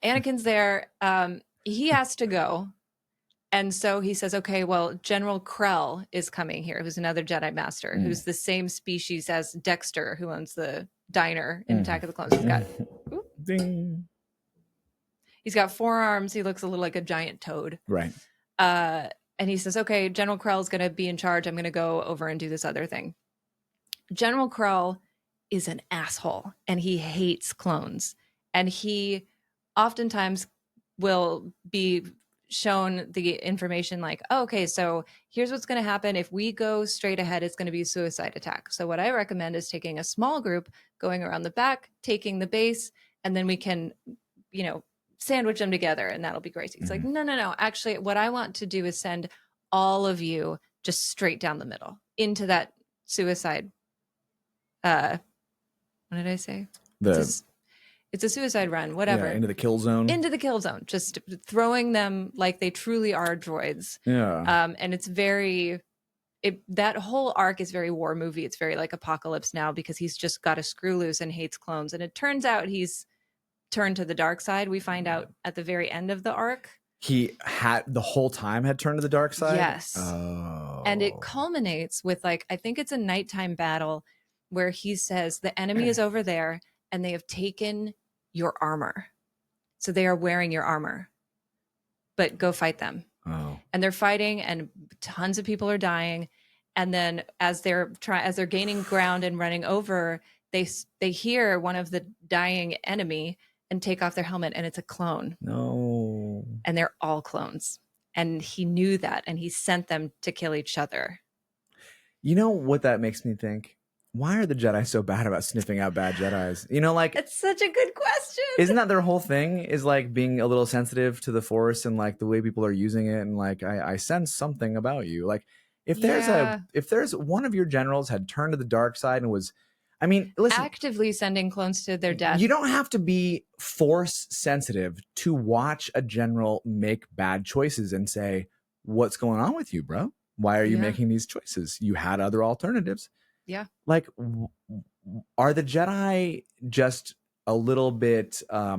Anakin's there. He has to go. And so he says, okay, well, General Krell is coming here, who's another Jedi Master, who's the same species as Dexter, who owns the diner in Attack of the Clones. He's got 4 arms. He looks a little like a giant toad. Right. And he says, okay, General Krell is going to be in charge. I'm going to go over and do this other thing. General Krell is an asshole, and he hates clones. And he oftentimes will be shown the information like, oh, okay, so here's what's going to happen. If we go straight ahead, it's going to be a suicide attack. So what I recommend is taking a small group, going around the back, taking the base, and then we can, sandwich them together, and that'll be great. He's like, no. Actually, what I want to do is send all of you just straight down the middle into that suicide. What did I say? It's a suicide run, whatever. Yeah, into the kill zone. Into the kill zone, just throwing them like they truly are droids. Yeah. And it's very that whole arc is very war movie. It's very like Apocalypse Now, because he's just got a screw loose and hates clones. And it turns out he's turned to the dark side. We find out at the very end of the arc. He had the whole time had turned to the dark side. Yes. Oh. And it culminates with like, I think it's a nighttime battle where he says the enemy is over there and they have taken your armor. So they are wearing your armor, but go fight them. Oh. And they're fighting and tons of people are dying. And then as they're gaining ground and running over, they hear one of the dying enemy and take off their helmet, and it's a clone. No. And they're all clones. And he knew that, and he sent them to kill each other. You know what that makes me think? Why are the Jedi so bad about sniffing out bad Jedis? You know, like, it's such a good question. Isn't that their whole thing? Is like being a little sensitive to the Force and like the way people are using it, and like I sense something about you. Like if there's one of your generals had turned to the dark side and was, I mean, listen, actively sending clones to their death. You don't have to be Force sensitive to watch a general make bad choices and say, "What's going on with you, bro? Why are you making these choices? You had other alternatives." Yeah. Like, are the Jedi just a little bit, are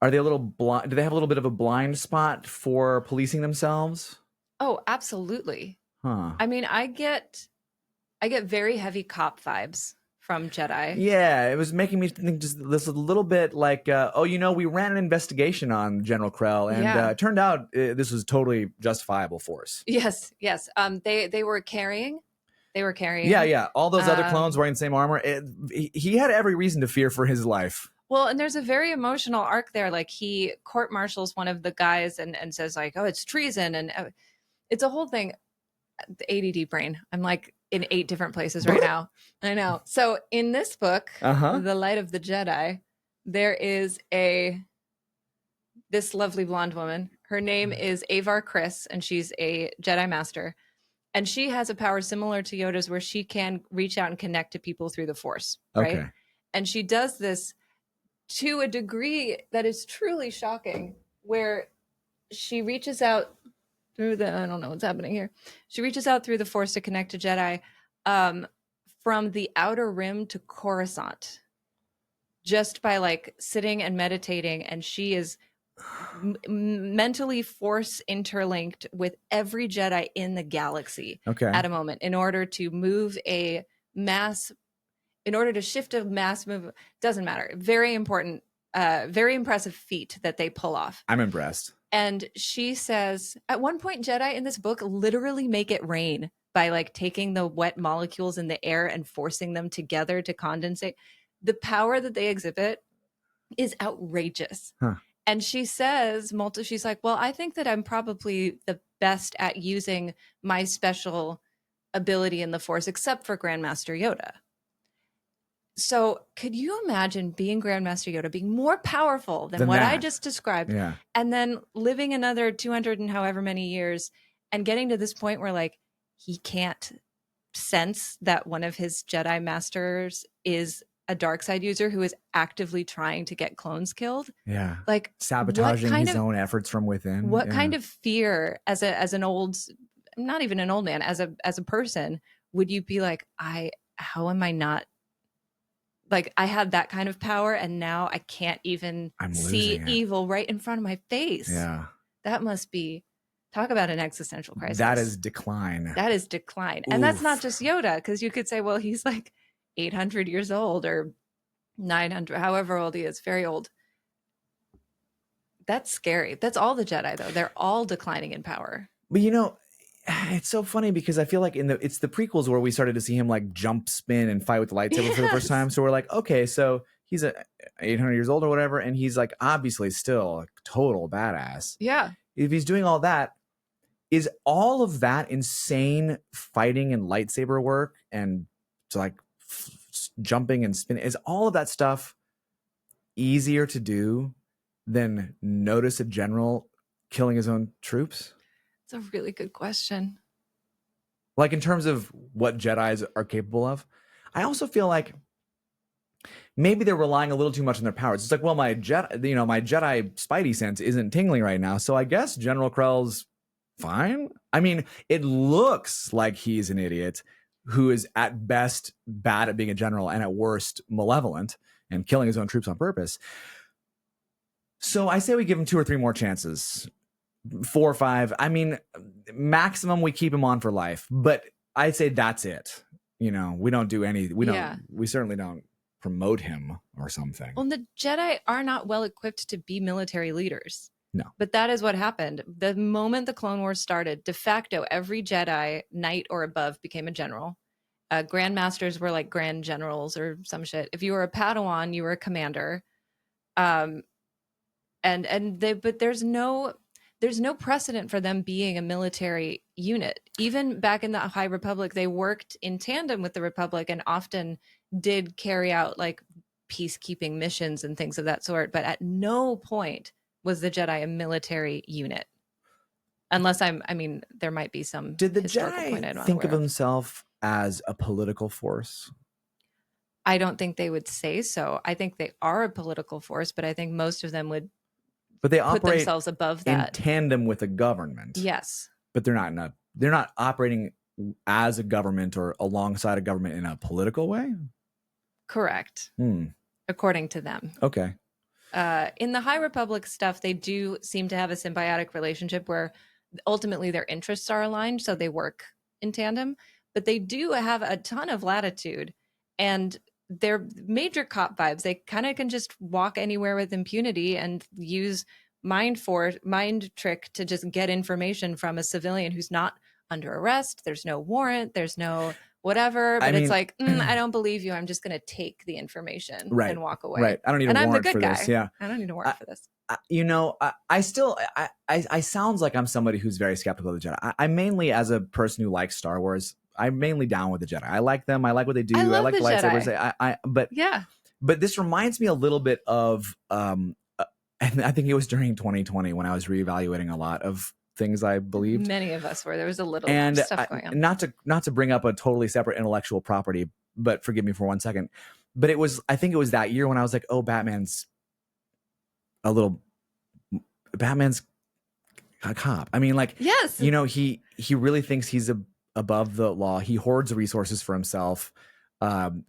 they a little blind? Do they have a little bit of a blind spot for policing themselves? Oh, absolutely. Huh. I mean, I get very heavy cop vibes from Jedi. Yeah, it was making me think just this a little bit like, we ran an investigation on General Krell, and it turned out this was totally justifiable Force. Yes. They were carrying. Yeah. All those other clones wearing the same armor. He had every reason to fear for his life. Well, and there's a very emotional arc there. Like he court-martials one of the guys and says like, "Oh, it's treason," and it's a whole thing. The ADD brain. I'm like in 8 different places right now. I know. So in this book, The Light of the Jedi, there is this lovely blonde woman. Her name is Avar Kriss, and she's a Jedi Master. And she has a power similar to Yoda's where she can reach out and connect to people through the Force, right? Okay. And she does this to a degree that is truly shocking, where she reaches out through I don't know what's happening here. She reaches out through the Force to connect to Jedi from the Outer Rim to Coruscant, just by like sitting and meditating. And she is mentally Force interlinked with every Jedi in the galaxy at a moment in order to move in order to shift a mass move. Doesn't matter. Very important, very impressive feat that they pull off. I'm impressed. And she says at one point, Jedi in this book literally make it rain by like taking the wet molecules in the air and forcing them together to condensate. The power that they exhibit is outrageous. Huh. And she says, she's like, well, I think that I'm probably the best at using my special ability in the Force, except for Grandmaster Yoda. So could you imagine being Grandmaster Yoda, being more powerful than what I just described, and then living another 200 and however many years and getting to this point where like he can't sense that one of his Jedi masters is a dark side user who is actively trying to get clones killed. Yeah. Like sabotaging his own efforts from within. What kind of fear as an old, not even an old man, as a person, would you be like, how am I not, like I had that kind of power and now I can't even see evil right in front of my face. Yeah. That must be, talk about an existential crisis. That is decline. And that's not just Yoda, because you could say, well, he's like 800 years old or 900, however old he is, very old. That's scary. That's all the Jedi, though. They're all declining in power. But you know, it's so funny because I feel like it's the prequels where we started to see him like jump, spin, and fight with the lightsaber for the first time. So we're like, okay, so he's 800 years old or whatever, and he's like obviously still a total badass. Yeah. If he's doing all that, is all of that insane fighting and lightsaber work and like jumping and spinning, is all of that stuff easier to do than notice a general killing his own troops? It's a really good question. Like in terms of what Jedis are capable of, I also feel like maybe they're relying a little too much on their powers. It's like, well, my Jedi spidey sense isn't tingling right now, so I guess General Krell's fine. I mean, it looks like he's an idiot who is at best bad at being a general and at worst malevolent and killing his own troops on purpose. So I say we give him 2 or 3 more chances. 4 or 5. I mean, maximum we keep him on for life, but I'd say that's it. You know, we don't do any, we certainly don't promote him or something. Well, the Jedi are not well equipped to be military leaders. No. But that is what happened. The moment the Clone Wars started, de facto, every Jedi, knight or above, became a general. Grandmasters were like grand generals or some shit. If you were a Padawan, you were a commander. But there's no precedent for them being a military unit. Even back in the High Republic, they worked in tandem with the Republic and often did carry out like peacekeeping missions and things of that sort. But at no point was the Jedi a military unit. Unless there might be some. Did the Jedi think of himself as a political force? I don't think they would say so. I think they are a political force, but I think most of them would. But they operate put themselves above that in tandem with a government. Yes, but they're not operating as a government or alongside a government in a political way. Correct. According to them. Okay. In the High Republic stuff, they do seem to have a symbiotic relationship where ultimately their interests are aligned, so they work in tandem. But they do have a ton of latitude, and they're major cop vibes. They kind of can just walk anywhere with impunity and use mind trick to just get information from a civilian who's not under arrest. There's no warrant. There's no whatever. But it's like, I don't believe you. I'm just going to take the information and walk away. Right. I don't need a warrant for this. Yeah. I don't need a warrant for this. I sounds like I'm somebody who's very skeptical of the Jedi. I mainly, as a person who likes Star Wars, I'm mainly down with the Jedi. I like them. I like what they do. I like the lightsabers. But this reminds me a little bit of, and I think it was during 2020 when I was reevaluating a lot of things I believed. Many of us were. There was a little stuff going on. Not to bring up a totally separate intellectual property, but forgive me for 1 second. But I think it was that year when I was like, oh, Batman's a cop. I mean, like, yes, you know, he really thinks he's above the law. He hoards resources for himself,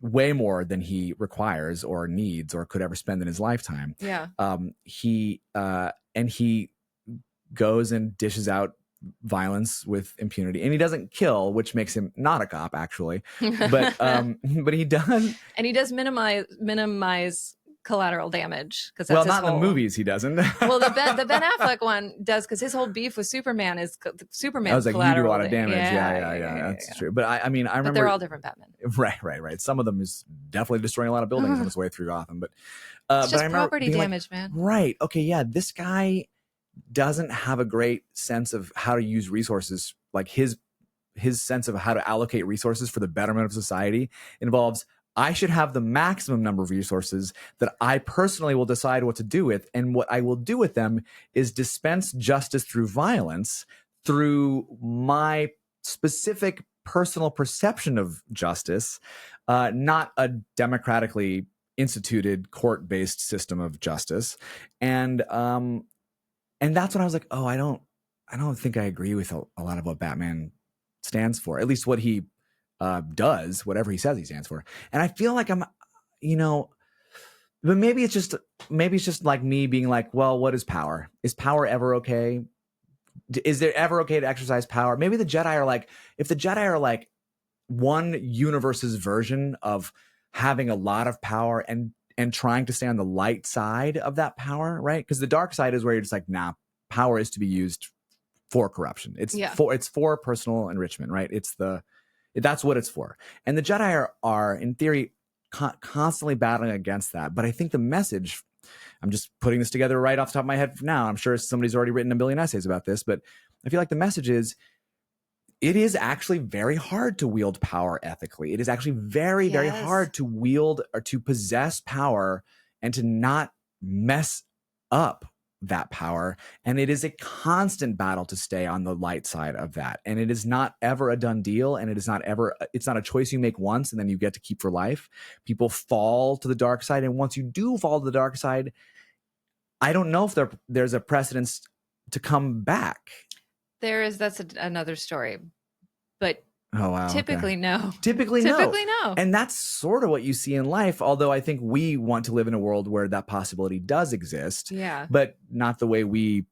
way more than he requires or needs or could ever spend in his lifetime. Yeah. He goes and dishes out violence with impunity, and he doesn't kill, which makes him not a cop, actually. But he does, and he does minimize collateral damage, because well, not in the movies he doesn't. Well, the Ben Affleck one does, because his whole beef with Superman is Superman. I was like, you do a lot of damage. Yeah, that's true. But I mean, I remember, but they're all different Batman. Right. Some of them is definitely destroying a lot of buildings on his way through Gotham. But it's just property damage, man. Right. Okay. Yeah. This guy doesn't have a great sense of how to use resources. Like his sense of how to allocate resources for the betterment of society involves, I should have the maximum number of resources that I personally will decide what to do with. And what I will do with them is dispense justice through violence, through my specific personal perception of justice, not a democratically instituted court-based system of justice. And that's when I was like, oh, I don't think I agree with a lot of what Batman stands for, at least what he does, whatever he says he stands for. And I feel like I'm, but maybe it's just like me being like, well, what is power? Is power ever okay? Is there ever okay to exercise power? Maybe the Jedi are like, if the Jedi are like one universe's version of having a lot of power and trying to stay on the light side of that power, right? Because the dark side is where you're just like, nah, power is to be used for corruption. It's for personal enrichment, right? That's what it's for. And the Jedi are in theory constantly battling against that. But I think the message, I'm just putting this together right off the top of my head now. I'm sure somebody's already written a million essays about this, but I feel like the message is, it is actually very hard to wield power ethically. It is actually very, very hard to wield or to possess power and to not mess up that power. And it is a constant battle to stay on the light side of that. And it is not ever a done deal. And it's not a choice you make once and then you get to keep for life. People fall to the dark side. And once you do fall to the dark side, I don't know if there's a precedence to come back. That's another story. But Oh, wow. typically, no. Typically, no. And that's sort of what you see in life, although I think we want to live in a world where that possibility does exist. Yeah. But not the way we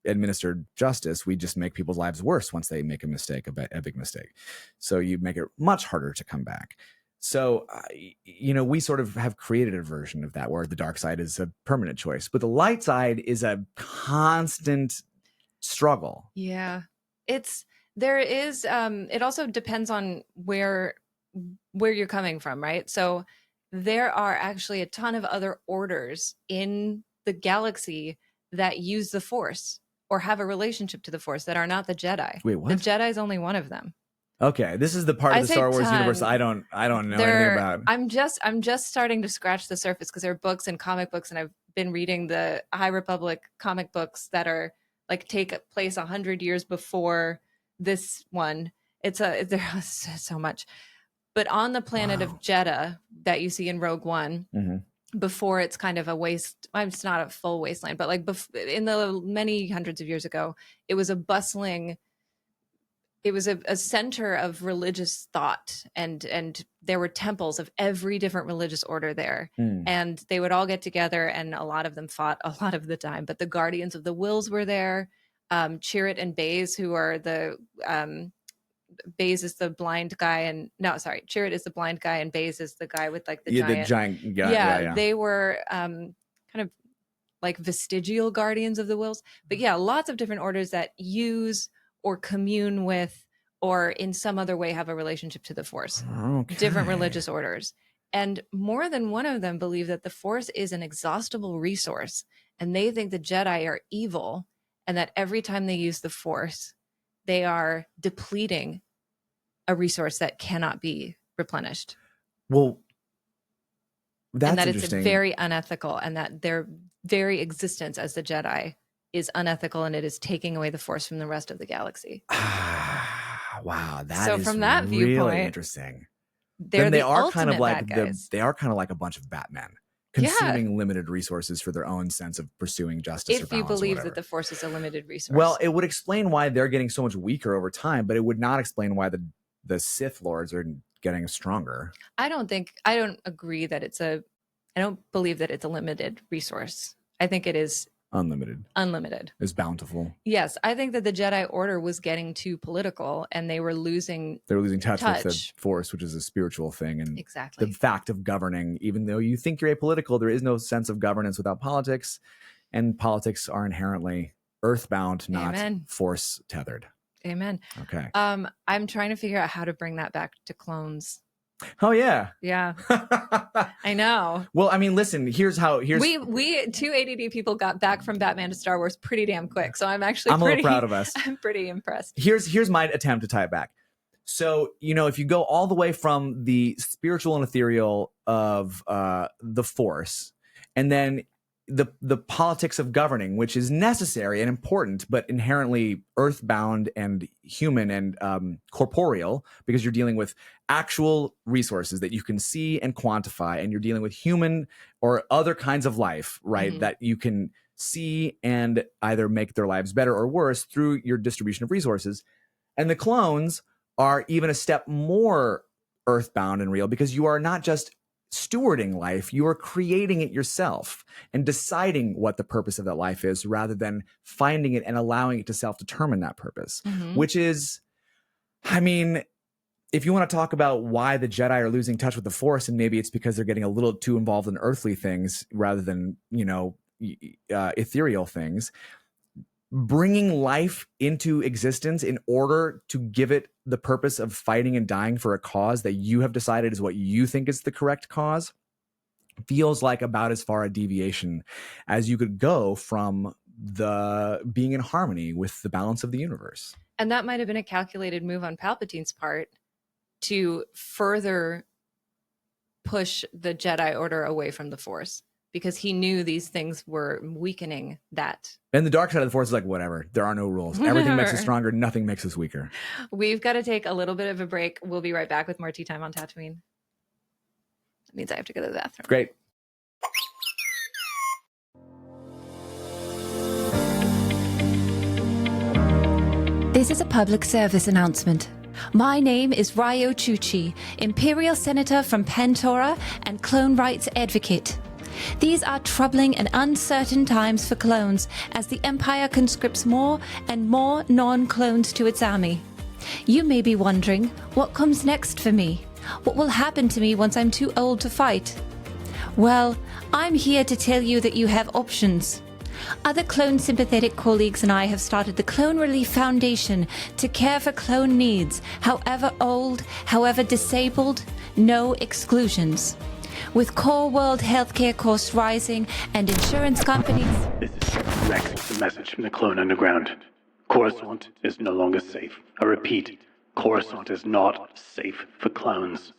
administer justice. We just make people's lives worse once they make a mistake, a big mistake. So you make it much harder to come back. So, we sort of have created a version of that where the dark side is a permanent choice, but the light side is a constant struggle. Yeah. It also depends on where you're coming from, right? So there are actually a ton of other orders in the galaxy that use the Force or have a relationship to the Force that are not the Jedi. Wait, what? The Jedi is only one of them. Okay, this is the part of the Star Wars universe I don't know anything about. I'm just starting to scratch the surface because there are books and comic books, and I've been reading the High Republic comic books that are like take place 100 years before this one. There's so much. But on the planet of Jeddah that you see in Rogue One, before it's kind of a waste, it's not a full wasteland, but like in the many hundreds of years ago, it was a bustling, it was a center of religious thought, and there were temples of every different religious order there. And they would all get together, and a lot of them fought a lot of the time. But the Guardians of the Wills were there. Chirrut and Baze, who are the Baze is the blind guy, and no, sorry, Chirrut is the blind guy, and Baze is the guy with like the giant guy. Yeah, they were kind of like vestigial guardians of the Wills. But yeah, lots of different orders that use or commune with or in some other way have a relationship to the Force. Okay. Different religious orders. And more than one of them believe that the Force is an inexhaustible resource, and they think the Jedi are evil, and that every time they use the Force, they are depleting a resource that cannot be replenished. Well, that's and that interesting. It's very unethical, and that their very existence as the Jedi is unethical, and it is taking away the Force from the rest of the galaxy. Wow, that so is from that really viewpoint, interesting. They are kind of like they are kind of like a bunch of Batman, consuming limited resources for their own sense of pursuing justice. If you believe that the Force is a limited resource, well, it would explain why they're getting so much weaker over time, but it would not explain why the Sith Lords are getting stronger. I don't agree that I don't believe that it's a limited resource. I think it is unlimited. Is bountiful. Yes, I think that the Jedi Order was getting too political, and they were losing touch with the Force, which is a spiritual thing, and exactly the fact of governing. Even though you think you're apolitical, there is no sense of governance without politics, and politics are inherently earthbound, not Force tethered. Amen. Okay. I'm trying to figure out how to bring that back to clones. Oh yeah. Yeah. I know. Well, I mean, listen, we two ADD people got back from Batman to Star Wars pretty damn quick. So I'm a little proud of us. I'm pretty impressed. Here's my attempt to tie it back. So, if you go all the way from the spiritual and ethereal of the Force, and then the politics of governing, which is necessary and important, but inherently earthbound and human and corporeal, because you're dealing with actual resources that you can see and quantify, and you're dealing with human or other kinds of life, right? That you can see and either make their lives better or worse through your distribution of resources. And the clones are even a step more earthbound and real, because you are not just stewarding life, you are creating it yourself and deciding what the purpose of that life is, rather than finding it and allowing it to self-determine that purpose, which is, I mean, if you want to talk about why the Jedi are losing touch with the Force, and maybe it's because they're getting a little too involved in earthly things rather than, ethereal things, bringing life into existence in order to give it the purpose of fighting and dying for a cause that you have decided is what you think is the correct cause, feels like about as far a deviation as you could go from the being in harmony with the balance of the universe. And that might have been a calculated move on Palpatine's part to further push the Jedi Order away from the Force, because he knew these things were weakening that. And the dark side of the Force is like, whatever, there are no rules. Everything makes us stronger. Nothing makes us weaker. We've got to take a little bit of a break. We'll be right back with more Tea Time on Tatooine. That means I have to go to the bathroom. Great. This is a public service announcement. My name is Ryo Chuchi, Imperial Senator from Pantora and clone rights advocate. These are troubling and uncertain times for clones as the Empire conscripts more and more non-clones to its army. You may be wondering, what comes next for me? What will happen to me once I'm too old to fight? Well, I'm here to tell you that you have options. Other clone-sympathetic colleagues and I have started the Clone Relief Foundation to care for clone needs, however old, however disabled, no exclusions. With core world healthcare costs rising and insurance companies... This is Rex with a message from the Clone Underground. Coruscant is no longer safe. I repeat, Coruscant is not safe for clones.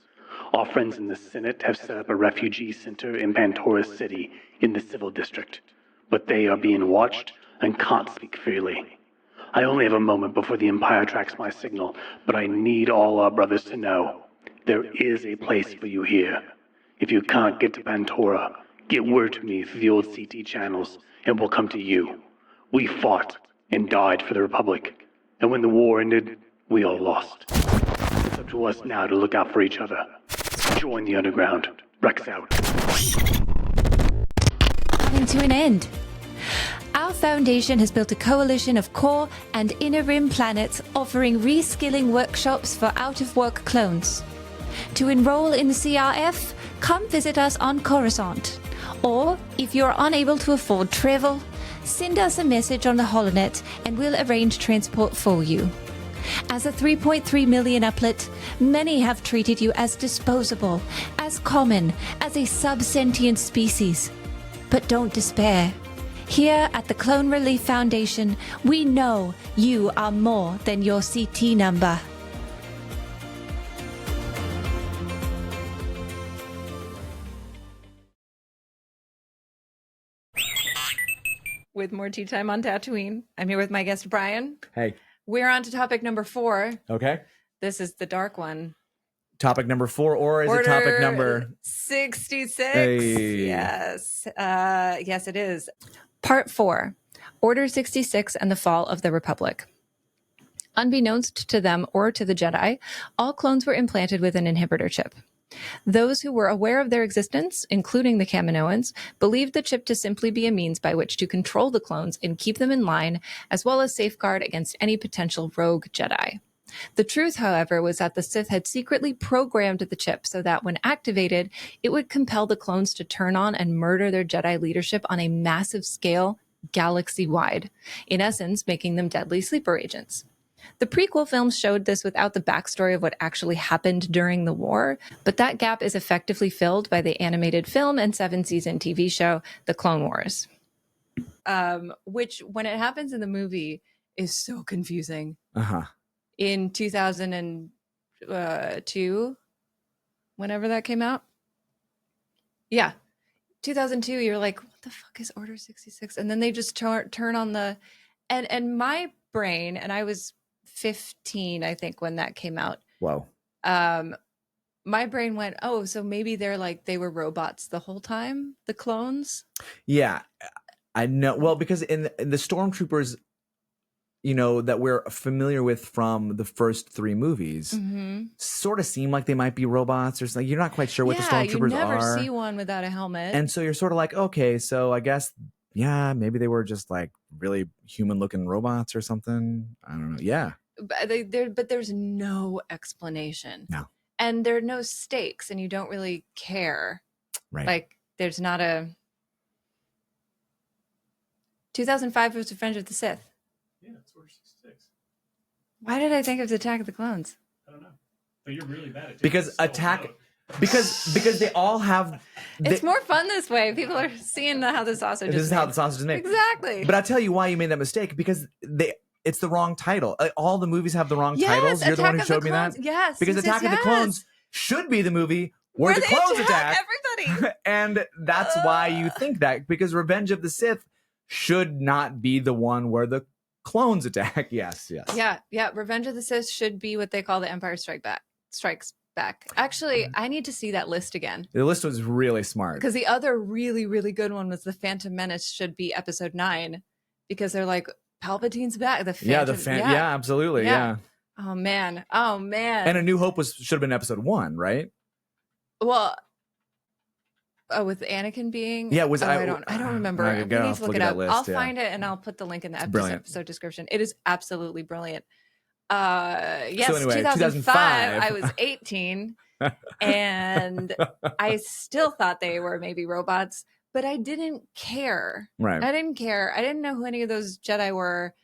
Our friends in the Senate have set up a refugee center in Pantora City in the Civil District. But they are being watched and can't speak freely. I only have a moment before the Empire tracks my signal, but I need all our brothers to know. There is a place for you here. If you can't get to Pantora, get word to me through the old CT channels, and we'll come to you. We fought and died for the Republic, and when the war ended, we all lost. It's up to us now to look out for each other. Join the Underground. Rex out. Coming to an end. Our foundation has built a coalition of core and inner rim planets offering reskilling workshops for out-of-work clones. To enroll in the CRF, come visit us on Coruscant. Or, if you're unable to afford travel, send us a message on the Holonet and we'll arrange transport for you. As a 3.3 million uplet, many have treated you as disposable, as common, as a sub-sentient species. But don't despair. Here at the Clone Relief Foundation, we know you are more than your CT number. With more tea time on Tatooine, I'm here with my guest, Brian. Hey. We're on to topic number 4. Okay. This is the dark one. Topic number 4, or is it topic number 66? Hey. Yes. Yes, it is. Part 4, Order 66 and the Fall of the Republic. Unbeknownst to them or to the Jedi, all clones were implanted with an inhibitor chip. Those who were aware of their existence, including the Kaminoans, believed the chip to simply be a means by which to control the clones and keep them in line, as well as safeguard against any potential rogue Jedi. The truth, however, was that the Sith had secretly programmed the chip so that when activated, it would compel the clones to turn on and murder their Jedi leadership on a massive scale, galaxy-wide, in essence, making them deadly sleeper agents. The prequel films showed this without the backstory of what actually happened during the war, but that gap is effectively filled by the animated film and 7-season TV show, The Clone Wars. Which, when it happens in the movie, is so confusing. Uh-huh. In 2002, whenever that came out. Yeah. 2002, you're like, what the fuck is Order 66? And then they just turn on the... And my brain, and I was 15, I think, when that came out. Whoa. My brain went, oh, so maybe they were robots the whole time, the clones? Yeah, I know. Well, because in the stormtroopers, that we're familiar with from the first 3 movies, sort of seem like they might be robots or something. You're not quite sure what the stormtroopers you never are. see one without a helmet. And so you're sort of like, okay, so I guess, yeah, maybe they were just like really human-looking robots or something. I don't know. Yeah. But there's no explanation. No. And there are no stakes, and you don't really care. Right. Like, there's not a... 2005 was Revenge of the Sith. Yeah, it's Order 66. Why did I think of Attack of the Clones? I don't know. But you're really bad at because because they all have... It's more fun this way. People are seeing how the sausage is made. This is how the sausage is made. Exactly. But I'll tell you why you made that mistake. Because it's the wrong title. All the movies have the wrong titles. You're the one who showed me that? Yes. Because Attack of the Clones should be the movie where the clones attack. Everybody. And that's why you think that. Because Revenge of the Sith should not be the one where the clones attack. Yes. Yeah. Revenge of the Sith should be what they call the Empire Strikes Back. Actually, I need to see that list again. The list was really smart. Because the other really, really good one was The Phantom Menace should be episode 9. Because they're like, Palpatine's back. The Phantom, yeah, absolutely, yeah. Oh man. And A New Hope should have been episode 1, right? Well, with Anakin being, I don't remember. I need to look it up. I'll find it and I'll put the link in the episode description. It is absolutely brilliant. Yes, so anyway, 2005. I was 18, and I still thought they were maybe robots, but I didn't care. Right. I didn't care. I didn't know who any of those Jedi were.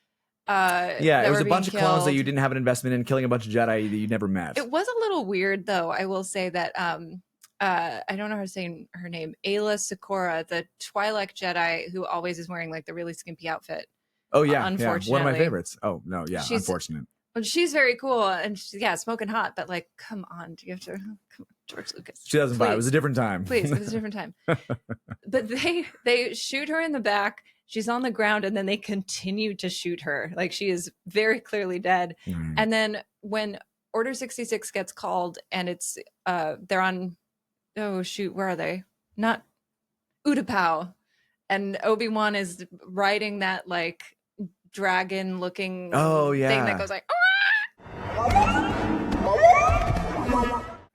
It was a bunch of clones that you didn't have an investment in, killing a bunch of Jedi that you never met. It was a little weird, though. I will say that I don't know how to say her name. Ayla Secura, the Twi'lek Jedi who always is wearing like the really skimpy outfit. Oh yeah, unfortunately, one of my favorites. Oh no, yeah, unfortunate. But she's very cool and she's smoking hot. But like, come on, do you have to? Come on, George Lucas. 2005. Please. It was a different time. Please, it was a different time. But they shoot her in the back. She's on the ground, and then they continue to shoot her. Like, she is very clearly dead. Mm. And then when Order 66 gets called, and it's they're on, oh shoot, where are they? Not Utapau, and Obi-Wan is riding that like dragon looking thing that goes like,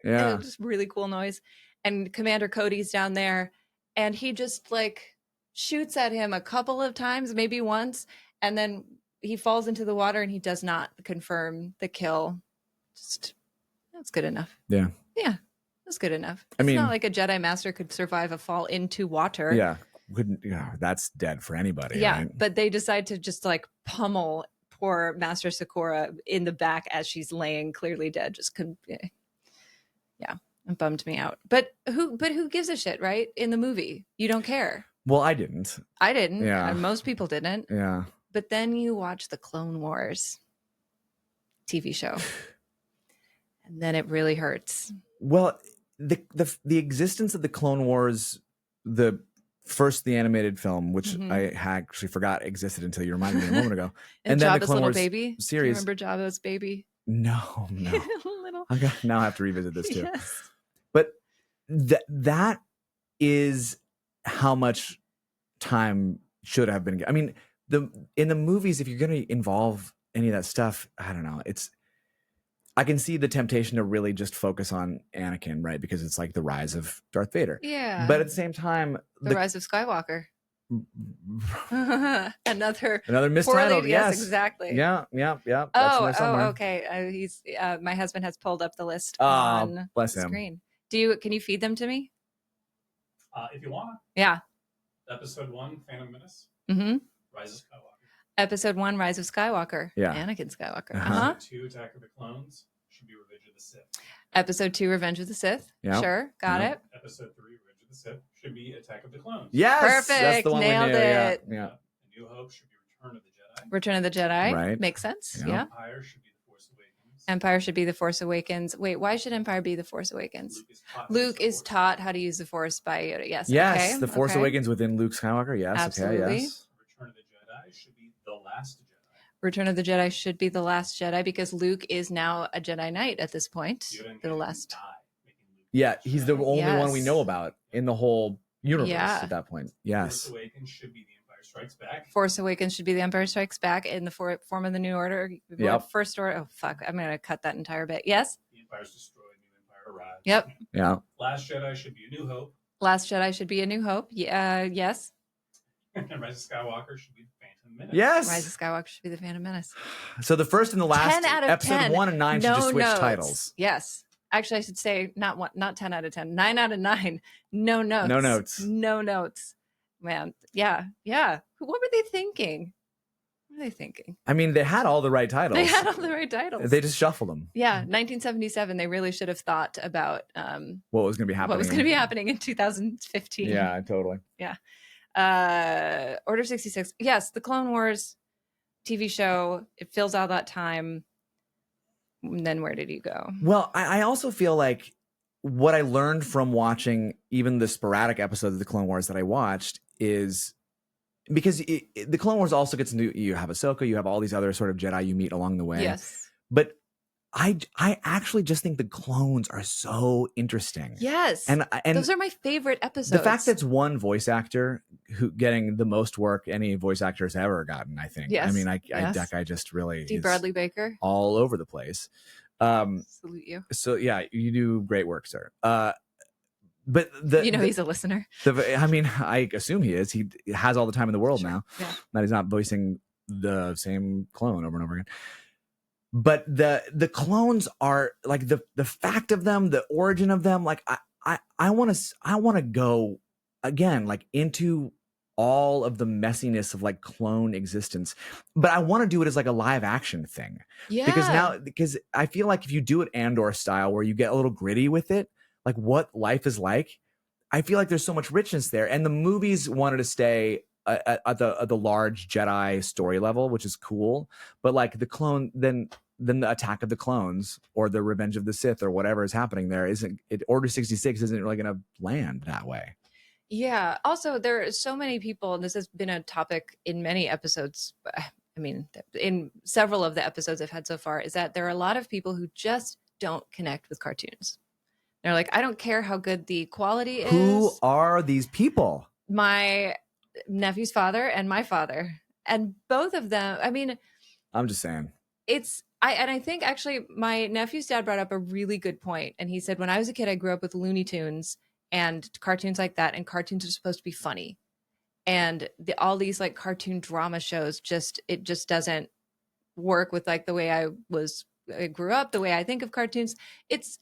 yeah, just really cool noise. And Commander Cody's down there, and he just like shoots at him a couple of times, maybe once, and then he falls into the water, and he does not confirm the kill. Just, that's good enough. Yeah, that's good enough. It's not like a Jedi Master could survive a fall into water. Yeah, that's dead for anybody. Yeah, right? But they decide to just like pummel poor Master Sakura in the back as she's laying clearly dead. It bummed me out. But who gives a shit, right? In the movie, you don't care. Well, I didn't. Yeah, most people didn't. Yeah. But then you watch the Clone Wars TV show, and then it really hurts. Well, the existence of the Clone Wars, the animated film, which I actually forgot existed until you reminded me a moment ago, and then the Clone Wars baby series. Do you remember Jabba's baby? No. Little. Now I have to revisit this too. Yes. But that is how much time should have been. I mean, in the movies, if you're going to involve any of that stuff, I don't know. I can see the temptation to really just focus on Anakin, right? Because it's like the rise of Darth Vader. Yeah. But at the same time, the rise of Skywalker. another mistitled. Yes, exactly. Yeah. Okay. He's my husband has pulled up the list on the screen. Can you feed them to me? If you want. Yeah. Episode 1, Phantom Menace. Mm-hmm. Rise of Skywalker. Episode 1, Rise of Skywalker. Yeah. Anakin Skywalker. Episode 2, Attack of the Clones. Should be Revenge of the Sith. Episode 2, Revenge of the Sith. Yeah. Sure. Got it. Episode 3, Revenge of the Sith. Should be Attack of the Clones. Yes. Perfect. That's the one Nailed we knew. it. Yeah. A New Hope should be Return of the Jedi. Return of the Jedi. Right. Makes sense. Yeah. Empire should be The Force Awakens. Empire should be The Force Awakens. Wait, why should Empire be The Force Awakens? Luke is taught how to use the Force by Yoda. Yes. Yes. Okay. The Force Awakens within Luke Skywalker. Yes. Absolutely. Okay. Yes. Return of the Jedi should be The Last Jedi. Return of the Jedi should be The Last Jedi because Luke is now a Jedi Knight at this point. The last. Yeah, he's the only one we Yes. know about in the whole universe Yeah. at that point. Yes. Force Awakens should be The Empire Strikes Back. Force Awakens should be The Empire Strikes Back in the form of the New Order. Yep. First Order. Oh, fuck. I'm going to cut that entire bit. Yes? The Empire's destroyed, New Empire arrives. Yep. Yeah. Last Jedi should be A New Hope. Last Jedi should be A New Hope. Yes. And Rise of Skywalker should be The Phantom Menace. Yes. Rise of Skywalker should be The Phantom Menace. So the first and the last 10 out of episode 10. 1 and 9 should No just switch notes. titles. Yes. Actually, I should say not 10 out of 10. 9 out of 9. No notes. No notes. No notes. Man. Yeah. What were they thinking? What were they thinking? I mean, they had all the right titles. They had all the right titles. They just shuffled them. Yeah, 1977. They really should have thought about What was going to be happening? what was going to be happening in 2015. Yeah, totally. Order 66. Yes, the Clone Wars TV show. It fills out that time. And then where did you go? Well, I also feel like what I learned from watching even the sporadic episodes of the Clone Wars that I watched is because the Clone Wars also gets into, you have Ahsoka, you have all these other sort of Jedi you meet along the way. Yes. But I actually just think the clones are so interesting. Yes. And those are my favorite episodes. the fact that it's one voice actor who getting the most work any voice actor has ever gotten, I think. Yes. I mean, Yes. that guy just really D. is Bradley Baker. all over the place. Salute you. So yeah, you do great work, sir. But he's a listener. I mean, I assume he is. He has all the time in the world Sure. now. Yeah. That he's not voicing the same clone over and over again. But the clones are like the fact of them, the origin of them. Like I want to go again, like into all of the messiness of like clone existence, but I want to do it as like a live action thing. Yeah. Because I feel like if you do it Andor style, where you get a little gritty with it, like what life is like, I feel like there's so much richness there. And the movies wanted to stay at the large Jedi story level, which is cool. But like the clone, then the Attack of the Clones or the Revenge of the Sith or whatever is happening there Order 66 isn't really going to land that way. Yeah. Also, there are so many people, and this has been a topic in many episodes. I mean, in several of the episodes I've had so far, is that there are a lot of people who just don't connect with cartoons. They're like, I don't care how good the quality is. Who are these people? My nephew's father and my father. And both of them, I mean, I'm just saying. I think actually my nephew's dad brought up a really good point. And he said, when I was a kid, I grew up with Looney Tunes and cartoons like that. And cartoons are supposed to be funny. And all these like cartoon drama shows, it just doesn't work with like the way I grew up, the way I think of cartoons. It's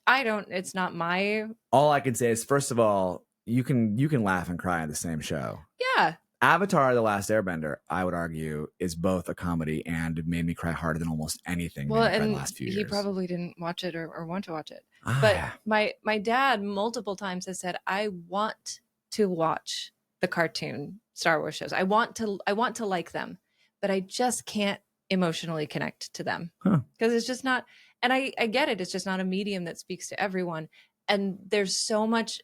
not my. All I can say is, first of all, you can laugh and cry in the same show. Yeah. Avatar: The Last Airbender, I would argue, is both a comedy and it made me cry harder than almost anything in the last few years. He probably didn't watch it or want to watch it. But my dad multiple times has said, I want to watch the cartoon Star Wars shows. I want to like them, but I just can't emotionally connect to them because it's just not. And I get it. It's just not a medium that speaks to everyone. And there's so much,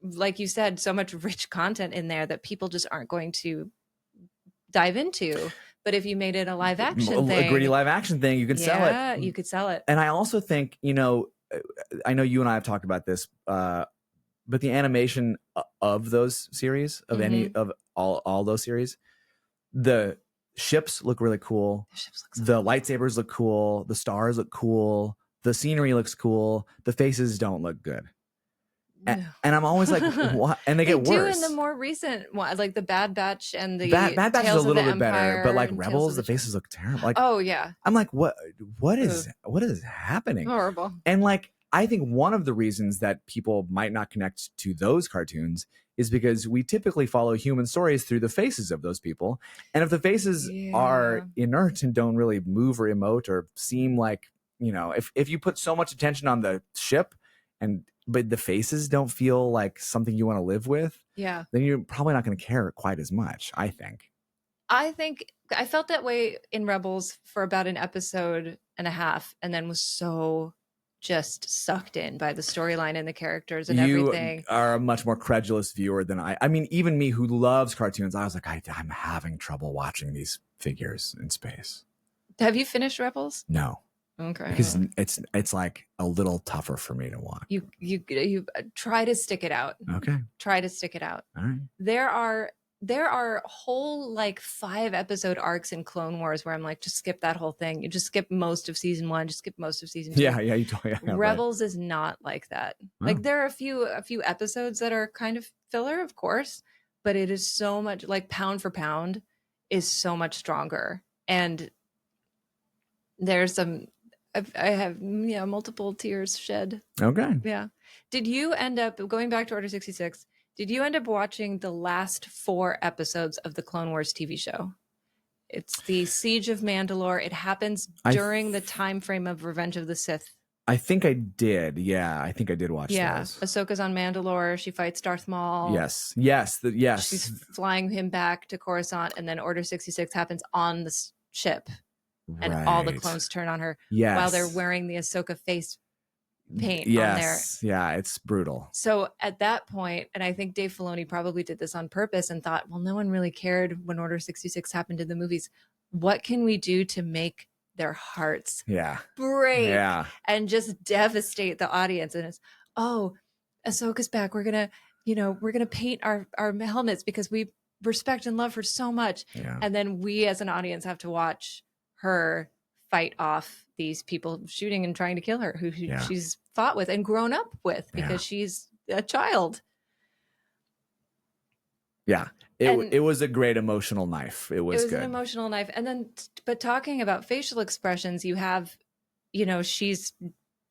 like you said, so much rich content in there that people just aren't going to dive into. But if you made it a live action thing, a gritty live action thing, you could sell it. Yeah, you could sell it. And I also think, I know you and I have talked about this, but the animation of those series, of any of all those series, the ships look really cool. The lightsabers look cool. The stars look cool. The scenery looks cool. The faces don't look good. No. And I'm always like, what? And they get worse. Do in the more recent one, like the Bad Batch and the Bad Batch is a little bit better, but like Rebels, the faces look terrible. Like, oh yeah, I'm like, what is happening? Horrible. And like, I think one of the reasons that people might not connect to those cartoons is because we typically follow human stories through the faces of those people, and if the faces are inert and don't really move or emote or seem like, if you put so much attention on the ship but the faces don't feel like something you want to live with, then you're probably not going to care quite as much, I think. I felt that way in Rebels for about an episode and a half, and then was so just sucked in by the storyline and the characters and everything. You are a much more credulous viewer than I mean, even me who loves cartoons, I was like, I'm having trouble watching these figures in space. Have you finished Rebels? No. Okay. Because it's like a little tougher for me to watch. You try to stick it out. Okay. Try to stick it out. All right. There are whole like 5 episode arcs in Clone Wars where I'm like, just skip that whole thing. You just skip most of season 1, just skip most of season 2. Yeah, you totally. Rebels is not like that. Oh. Like there are a few episodes that are kind of filler, of course, but it is so much like pound for pound is so much stronger. And there's some I have multiple tears shed. Okay. Yeah. Did you end up going back to Order 66? Did you end up watching the last 4 episodes of the Clone Wars TV show? It's the Siege of Mandalore. It happens during the time frame of Revenge of the Sith. I think I did. Yeah, I think I did watch those. Ahsoka's on Mandalore. She fights Darth Maul. Yes. She's flying him back to Coruscant, and then Order 66 happens on the ship. And all the clones turn on her while they're wearing the Ahsoka face paint on there. Yeah, it's brutal. So at that point, and I think Dave Filoni probably did this on purpose and thought, well, no one really cared when Order 66 happened in the movies. What can we do to make their hearts Yeah. break Yeah. and just devastate the audience. And it's, oh, Ahsoka's back. We're gonna paint our helmets because we respect and love her so much. Yeah. And then we as an audience have to watch her fight off these people shooting and trying to kill her, who she's fought with and grown up with because she's a child. Yeah. It was a great emotional knife. It was good. An emotional knife. And then, but talking about facial expressions, you have, she's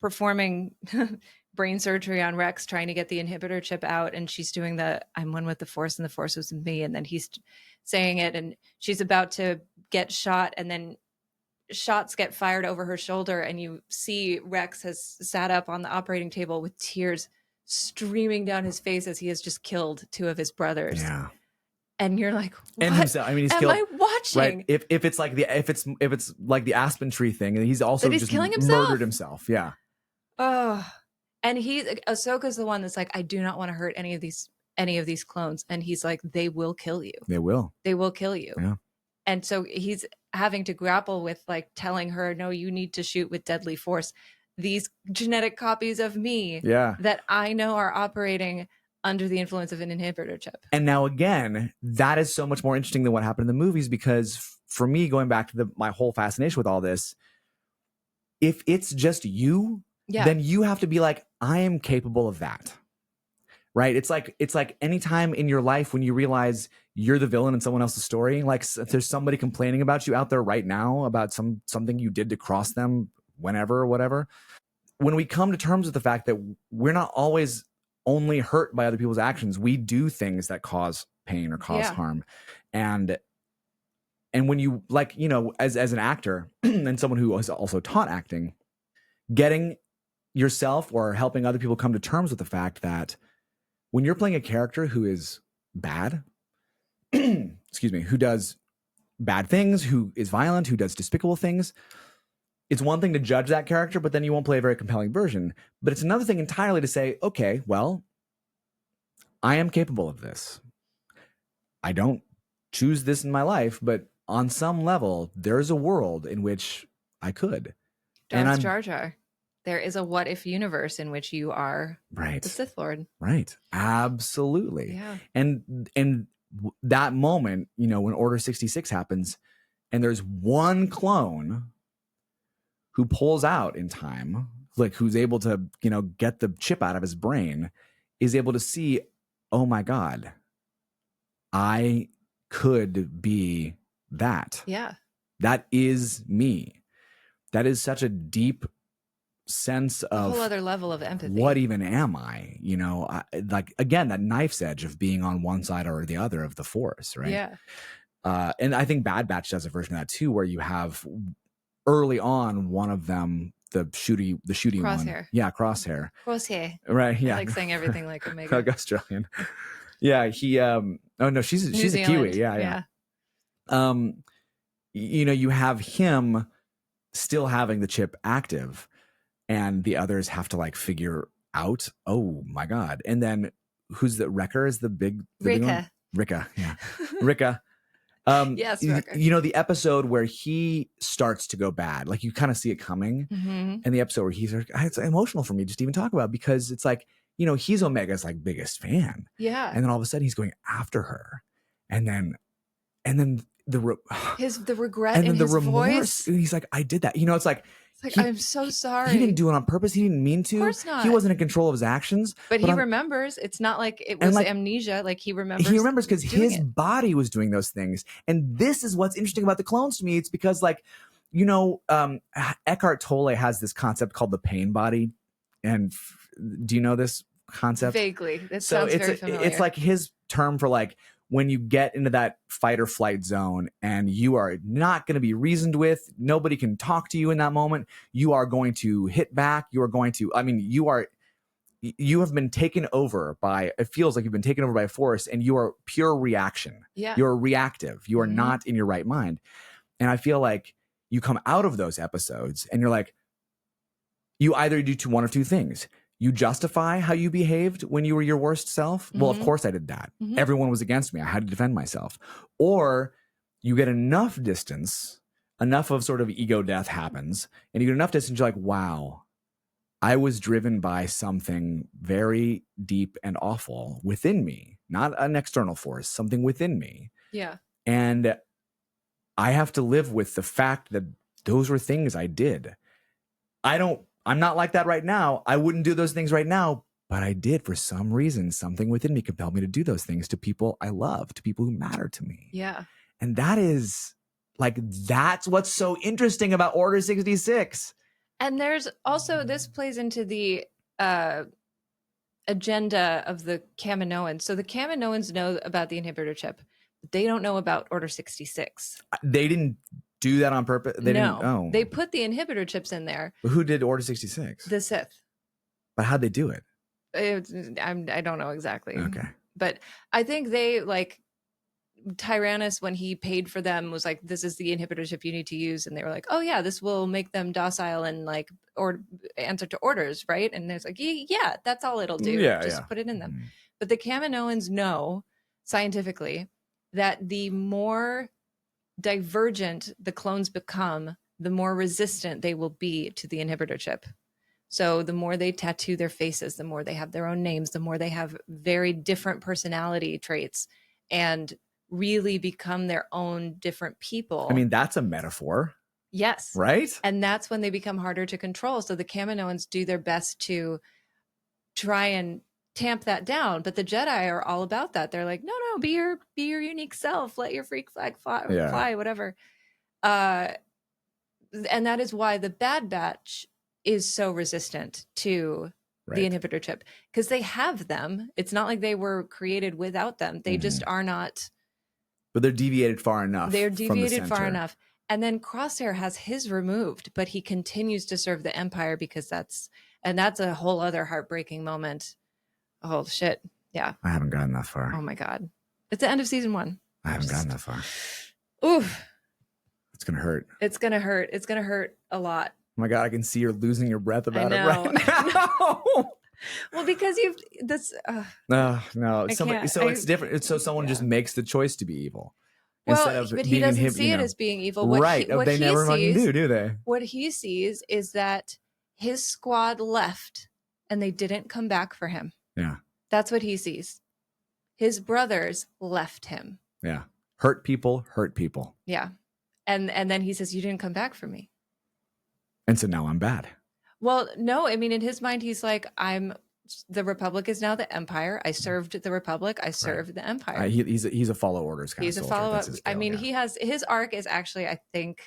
performing brain surgery on Rex, trying to get the inhibitor chip out. And she's doing I'm one with the Force and the Force was with me. And then he's saying it and she's about to get shot. And then shots get fired over her shoulder. And you see Rex has sat up on the operating table with tears streaming down his face as he has just killed 2 of his brothers. Yeah. And you're like, what and himself. I mean, he's am killed. I watching? Right. If it's like if it's like the Aspen Tree thing, and he's also But he's just killing himself. murdered himself. Yeah. Oh, and Ahsoka's the one that's like, I do not want to hurt any of these clones. And he's like, they will kill you. They will kill you. Yeah. And so he's having to grapple with like telling her, no, you need to shoot with deadly force. These genetic copies of me that I know are operating under the influence of an inhibitor chip. And now again, that is so much more interesting than what happened in the movies, because for me, going back to my whole fascination with all this, if it's just you, then you have to be like, I am capable of that. Right? It's like any time in your life when you realize you're the villain in someone else's story, like if there's somebody complaining about you out there right now about something you did to cross them whenever or whatever. When we come to terms with the fact that we're not always only hurt by other people's actions, we do things that cause pain or cause harm. And when you as an actor and someone who has also taught acting, getting yourself or helping other people come to terms with the fact that when you're playing a character who is bad, excuse me, who does bad things, who is violent, who does despicable things, it's one thing to judge that character, but then you won't play a very compelling version. But it's another thing entirely to say, okay, well, I am capable of this. I don't choose this in my life, but on some level, there's a world in which I could. Darth Jar Jar. There is a what if universe in which you are the Sith Lord. Right. Absolutely. Yeah. And that moment, when Order 66 happens and there's one clone who pulls out in time, like who's able to, get the chip out of his brain, is able to see, oh my God, I could be that. Yeah. That is me. That is such a deep sense of a whole other level of empathy. What even am I? Like, again, that knife's edge of being on one side or the other of the Force, right? Yeah. And I think Bad Batch does a version of that too, where you have early on one of them, the shooty Crosshair. one. Yeah, Crosshair. Crosshair. Right. Yeah. I like saying everything like Omega. Australian. Yeah. He oh no, she's a Kiwi. Yeah. You have him still having the chip active, and the others have to like figure out, oh my God. And then who's the Wrecker is the big Rika. Rika. Yeah. Rika. Yes, Wrecker. The episode where he starts to go bad, like you kind of see it coming. Mm-hmm. And the episode where he's like, it's emotional for me just to even talk about, because it's like, he's Omega's like biggest fan. Yeah. And then all of a sudden he's going after her. And then the regret and then in the his remorse. voice. And he's like, I did that. It's like I'm so sorry. He didn't do it on purpose. He didn't mean to. Of course not. He wasn't in control of his actions. But he remembers. It's not like it was amnesia. Like he remembers. He remembers because his body was doing those things. And this is what's interesting about the clones to me. It's because Eckhart Tolle has this concept called the pain body. And do you know this concept? Vaguely. That sounds very familiar. It's like his term for like when you get into that fight or flight zone and you are not going to be reasoned with, nobody can talk to you in that moment. You are going to hit back. You are going to, you have been taken over by, it feels like you've been taken over by a force, and you are pure reaction. Yeah. You're reactive. You are not in your right mind. And I feel like you come out of those episodes and you're like, you either do one of two things. You justify how you behaved when you were your worst self. Well, of course I did that. Everyone was against me. I had to defend myself. Or you get enough distance, enough of sort of ego death happens, and you get enough distance, you're like, wow, I was driven by something very deep and awful within me, not an external force, something within me. Yeah. And I have to live with the fact that those were things I did. I'm not like that right now. I wouldn't do those things right now, but I did for some reason. Something within me compelled me to do those things to people I love, to people who matter to me. Yeah. And that is like, that's what's so interesting about Order 66. And there's also, this plays into the agenda of the Kaminoans. So the Kaminoans know about the inhibitor chip. But they don't know about Order 66. They didn't do that on purpose? They no. didn't? Oh. They put the inhibitor chips in there. But who did Order 66? The Sith. But how'd they do it? I don't know exactly. Okay. But I think they, like, Tyrannus, when he paid for them, was like, this is the inhibitor chip you need to use. And they were like, oh yeah, this will make them docile and like, or answer to orders, right? And there's like, yeah, that's all it'll do. Yeah, Just put it in them. But the Kaminoans know scientifically that the more divergent the clones become, the more resistant they will be to the inhibitor chip. So the more they tattoo their faces, the more they have their own names, the more they have very different personality traits and really become their own different people. I mean, that's a metaphor. Yes. Right? And that's when they become harder to control. So the Kaminoans do their best to try and tamp that down. But the Jedi are all about that. They're like, no, be your unique self. Let your freak flag fly, whatever. And that is why the Bad Batch is so resistant to the inhibitor chip, because they have them. It's not like they were created without them. They just are not. But they're deviated far enough. They're deviated far enough. And then Crosshair has his removed, but he continues to serve the Empire because that's a whole other heartbreaking moment. Oh shit. Yeah. I haven't gotten that far. Oh my God. It's the end of season 1. I haven't gotten that far. Oof. It's going to hurt. It's going to hurt. It's going to hurt a lot. Oh my God, I can see you're losing your breath about it know. right now. Well, because you've this. No. can't. So it's different. It's so someone just makes the choice to be evil. Well, but he doesn't see it as being evil. What They never fucking do they? What he sees is that his squad left and they didn't come back for him. Yeah. That's what he sees. His brothers left him. Yeah. Hurt people. Yeah. And then he says, you didn't come back for me. And so now I'm bad. Well, no, I mean, in his mind, he's like, the Republic is now the Empire. I served the Republic. I served the Empire. He's a follow orders kind of soldier. He's a follow-up. I mean, he has, his arc is actually, I think,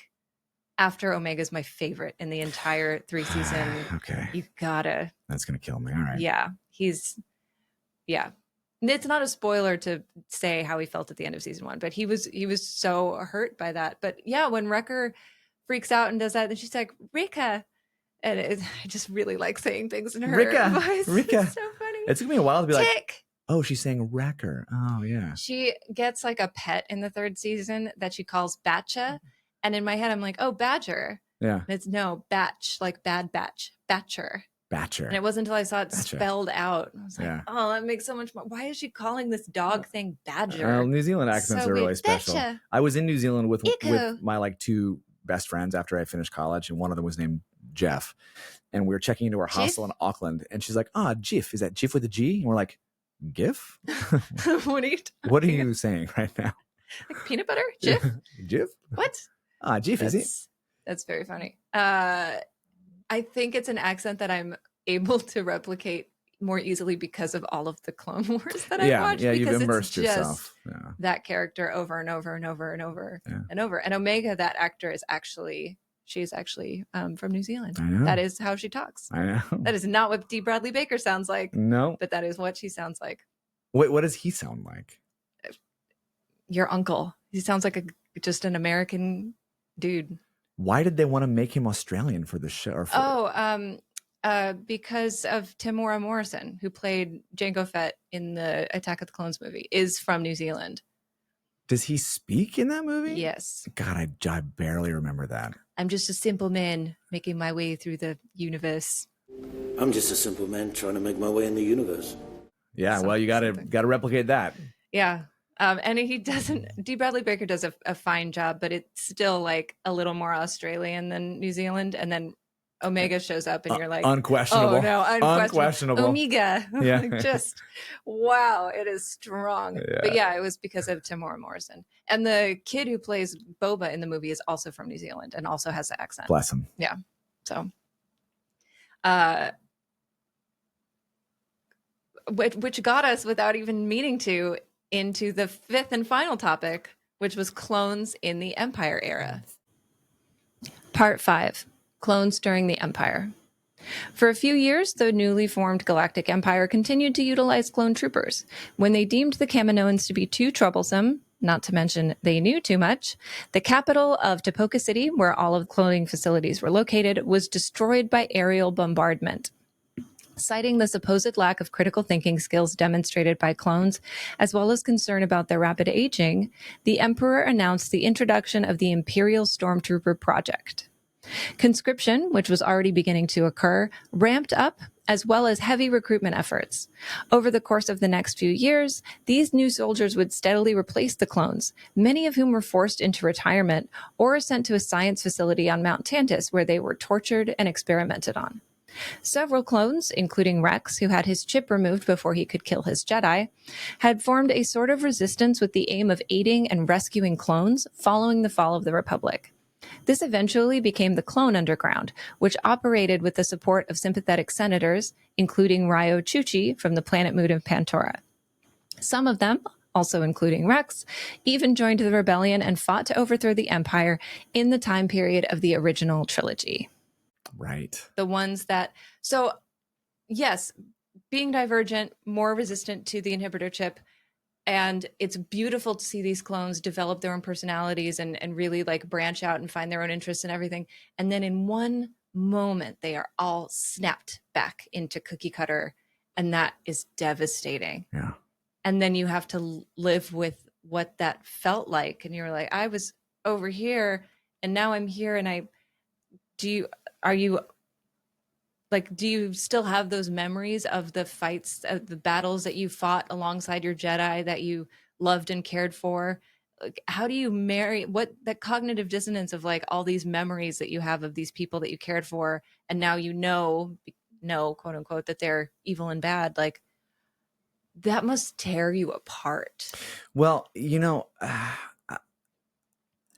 after Omega's my favorite in the entire 3-season. Okay. You gotta. That's going to kill me. All right. Yeah. It's not a spoiler to say how he felt at the end of season 1, but he was so hurt by that. But yeah, when Wrecker freaks out and does that, then she's like, Rika. And I just really like saying things in her voice. Rika. It's so funny. It's going to be a while to be Tick. like, oh, she's saying Wrecker. Oh, yeah. She gets like a pet in the 3rd season that she calls Batcha. And in my head, I'm like, oh, Badger. Yeah. And it's no, Batch, like Bad Batch. Batcher. Batcher. And it wasn't until I saw it Batcher. Spelled out. I was like, oh, that makes so much more. Why is she calling this dog thing Badger? Well, New Zealand accents So are really weird. special. Betcha. I was in New Zealand with Iku. my like 2 best friends after I finished college, and one of them was named Jeff. And we were checking into our hostel in Auckland, and she's like, Jif. Is that Jif with a G? And we're like, GIF? What are you What are you saying right now? Like peanut butter? Jif? Jif? What? Jif, is it? That's very funny. I think it's an accent that I'm able to replicate more easily because of all of the Clone Wars that I've watched. Yeah, you've because immersed it's just yourself. Yeah. that character over and over and over and over Yeah. and over. And Omega, that actor, she's actually from New Zealand. I know. That is how she talks. I know. That is not what D. Bradley Baker sounds like, No. but that is what she sounds like. Wait, what does he sound like? Your uncle. He sounds like just an American dude. Why did they want to make him Australian for the show? Because of Timora Morrison, who played Jango Fett in the Attack of the Clones movie, is from New Zealand. Does he speak in that movie? Yes. God, I barely remember that. I'm just a simple man making my way through the universe. I'm just a simple man trying to make my way in the universe. Yeah, well, you got to replicate that. Yeah. And he doesn't. D. Bradley Baker does a fine job, but it's still like a little more Australian than New Zealand. And then Omega shows up, and you're like, unquestionable. Oh no, Unquestionable. Omega, Yeah. like, just wow, it is strong. Yeah. But yeah, it was because of Tamora Morrison, and the kid who plays Boba in the movie is also from New Zealand and also has the accent. Bless him. Yeah. So, which got us, without even meaning to, into the fifth and final topic, which was clones in the Empire era. Part 5, clones during the Empire. For a few years, the newly formed Galactic Empire continued to utilize clone troopers. When they deemed the Kaminoans to be too troublesome, not to mention they knew too much, the capital of Tapoka City, where all of the cloning facilities were located, was destroyed by aerial bombardment. Citing the supposed lack of critical thinking skills demonstrated by clones, as well as concern about their rapid aging, the Emperor announced the introduction of the Imperial Stormtrooper Project. Conscription, which was already beginning to occur, ramped up, as well as heavy recruitment efforts. Over the course of the next few years, these new soldiers would steadily replace the clones, many of whom were forced into retirement or sent to a science facility on Mount Tantus, where they were tortured and experimented on. Several clones, including Rex, who had his chip removed before he could kill his Jedi, had formed a sort of resistance with the aim of aiding and rescuing clones following the fall of the Republic. This eventually became the Clone Underground, which operated with the support of sympathetic senators, including Ryo Chuchi from the planet moon of Pantora. Some of them, also including Rex, even joined the rebellion and fought to overthrow the Empire in the time period of the original trilogy. Right. The ones that, so yes, being divergent, more resistant to the inhibitor chip. And it's beautiful to see these clones develop their own personalities and really like branch out and find their own interests and everything. And then in one moment, they are all snapped back into cookie cutter. And that is devastating. Yeah. And then you have to live with what that felt like. And you're like, I was over here and now I'm here. And do you still have those memories of the fights, of the battles that you fought alongside your Jedi that you loved and cared for? Like, how do you marry that cognitive dissonance of like all these memories that you have of these people that you cared for, and now you know, quote unquote, that they're evil and bad? Like, that must tear you apart. Well,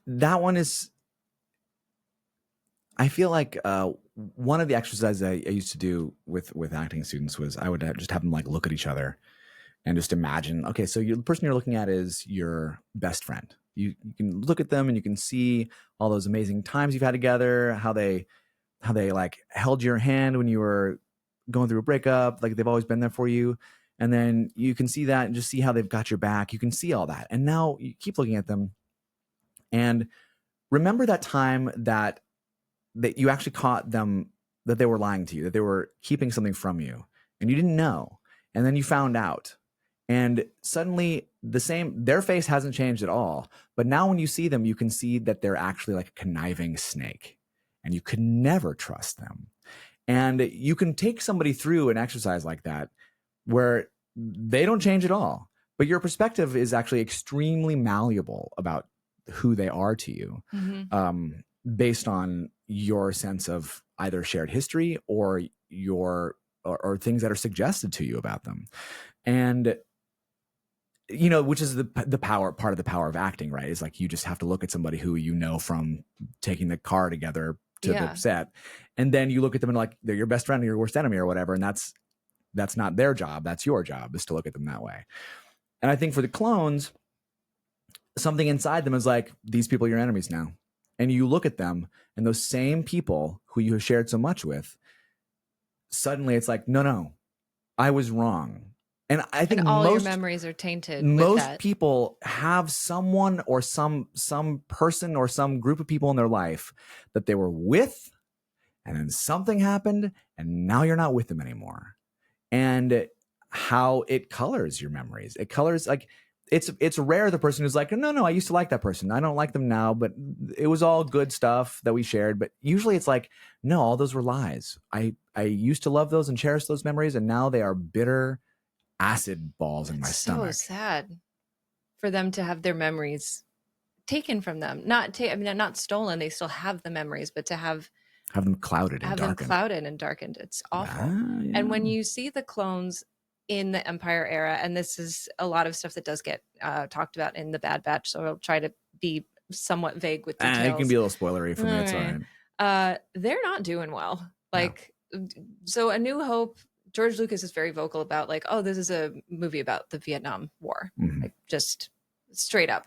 that one is, I feel like one of the exercises I used to do with acting students was I would just have them like look at each other and just imagine, okay, so the person you're looking at is your best friend. You can look at them and you can see all those amazing times you've had together, how they like held your hand when you were going through a breakup, like they've always been there for you. And then you can see that and just see how they've got your back. You can see all that. And now you keep looking at them and remember that time that you actually caught them, that they were lying to you, that they were keeping something from you and you didn't know. And then you found out, and suddenly their face hasn't changed at all. But now when you see them, you can see that they're actually like a conniving snake and you could never trust them. And you can take somebody through an exercise like that where they don't change at all, but your perspective is actually extremely malleable about who they are to you. Mm-hmm. Based on your sense of either shared history or or things that are suggested to you about them. And, which is the power, part of the power of acting, right? Is like, you just have to look at somebody who you know from taking the car together to the set. And then you look at them and like, they're your best friend or your worst enemy or whatever. And that's not their job. That's your job, is to look at them that way. And I think for the clones, something inside them is like, these people are your enemies now. And you look at them and those same people who you have shared so much with, suddenly it's like, no, I was wrong. And I think all your memories are tainted. Most people have someone or some person or some group of people in their life that they were with, and then something happened and now you're not with them anymore. And how it colors your memories. It colors, like, it's rare the person who's like, no, I used to like that person. I don't like them now, but it was all good stuff that we shared. But usually it's like, no, all those were lies. I used to love those and cherish those memories, and now they are bitter acid balls in my stomach. So sad. for them to have their memories taken from them. Not stolen. They still have the memories, but to have them clouded and darkened. them clouded and darkened. It's awful. Yeah. And when you see the clones in the Empire era, and this is a lot of stuff that does get talked about in the Bad Batch, so I'll try to be somewhat vague with details. It can be a little spoilery for me. It's all right. They're not doing well. Like, so A New Hope, George Lucas is very vocal about like, oh, this is a movie about the Vietnam War, like just straight up.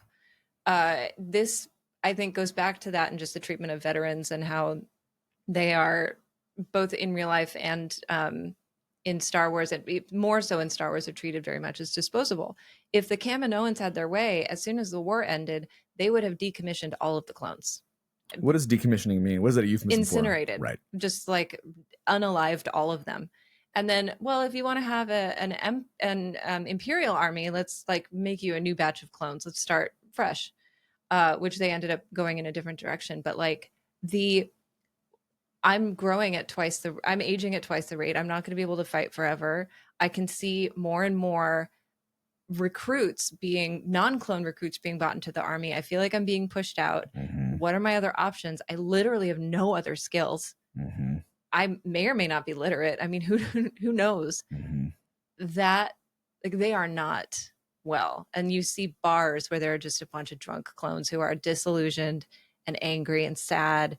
This, I think, goes back to that and just the treatment of veterans and how they are both in real life and in Star Wars, and more so in Star Wars, are treated very much as disposable. If the Kaminoans had their way, as soon as the war ended, they would have decommissioned all of the clones. What does decommissioning mean? What is that a euphemism Incinerated, for? Right? Just like unalived all of them. And then, well, if you want to have an Imperial army, let's like make you a new batch of clones. Let's start fresh, which they ended up going in a different direction. But like I'm aging at twice the rate. I'm not going to be able to fight forever. I can see more and more non-clone recruits being brought into the army. I feel like I'm being pushed out. What are my other options? I literally have no other skills. I may or may not be literate. I mean, who knows? That like they are not well. And you see bars where there are just a bunch of drunk clones who are disillusioned and angry and sad,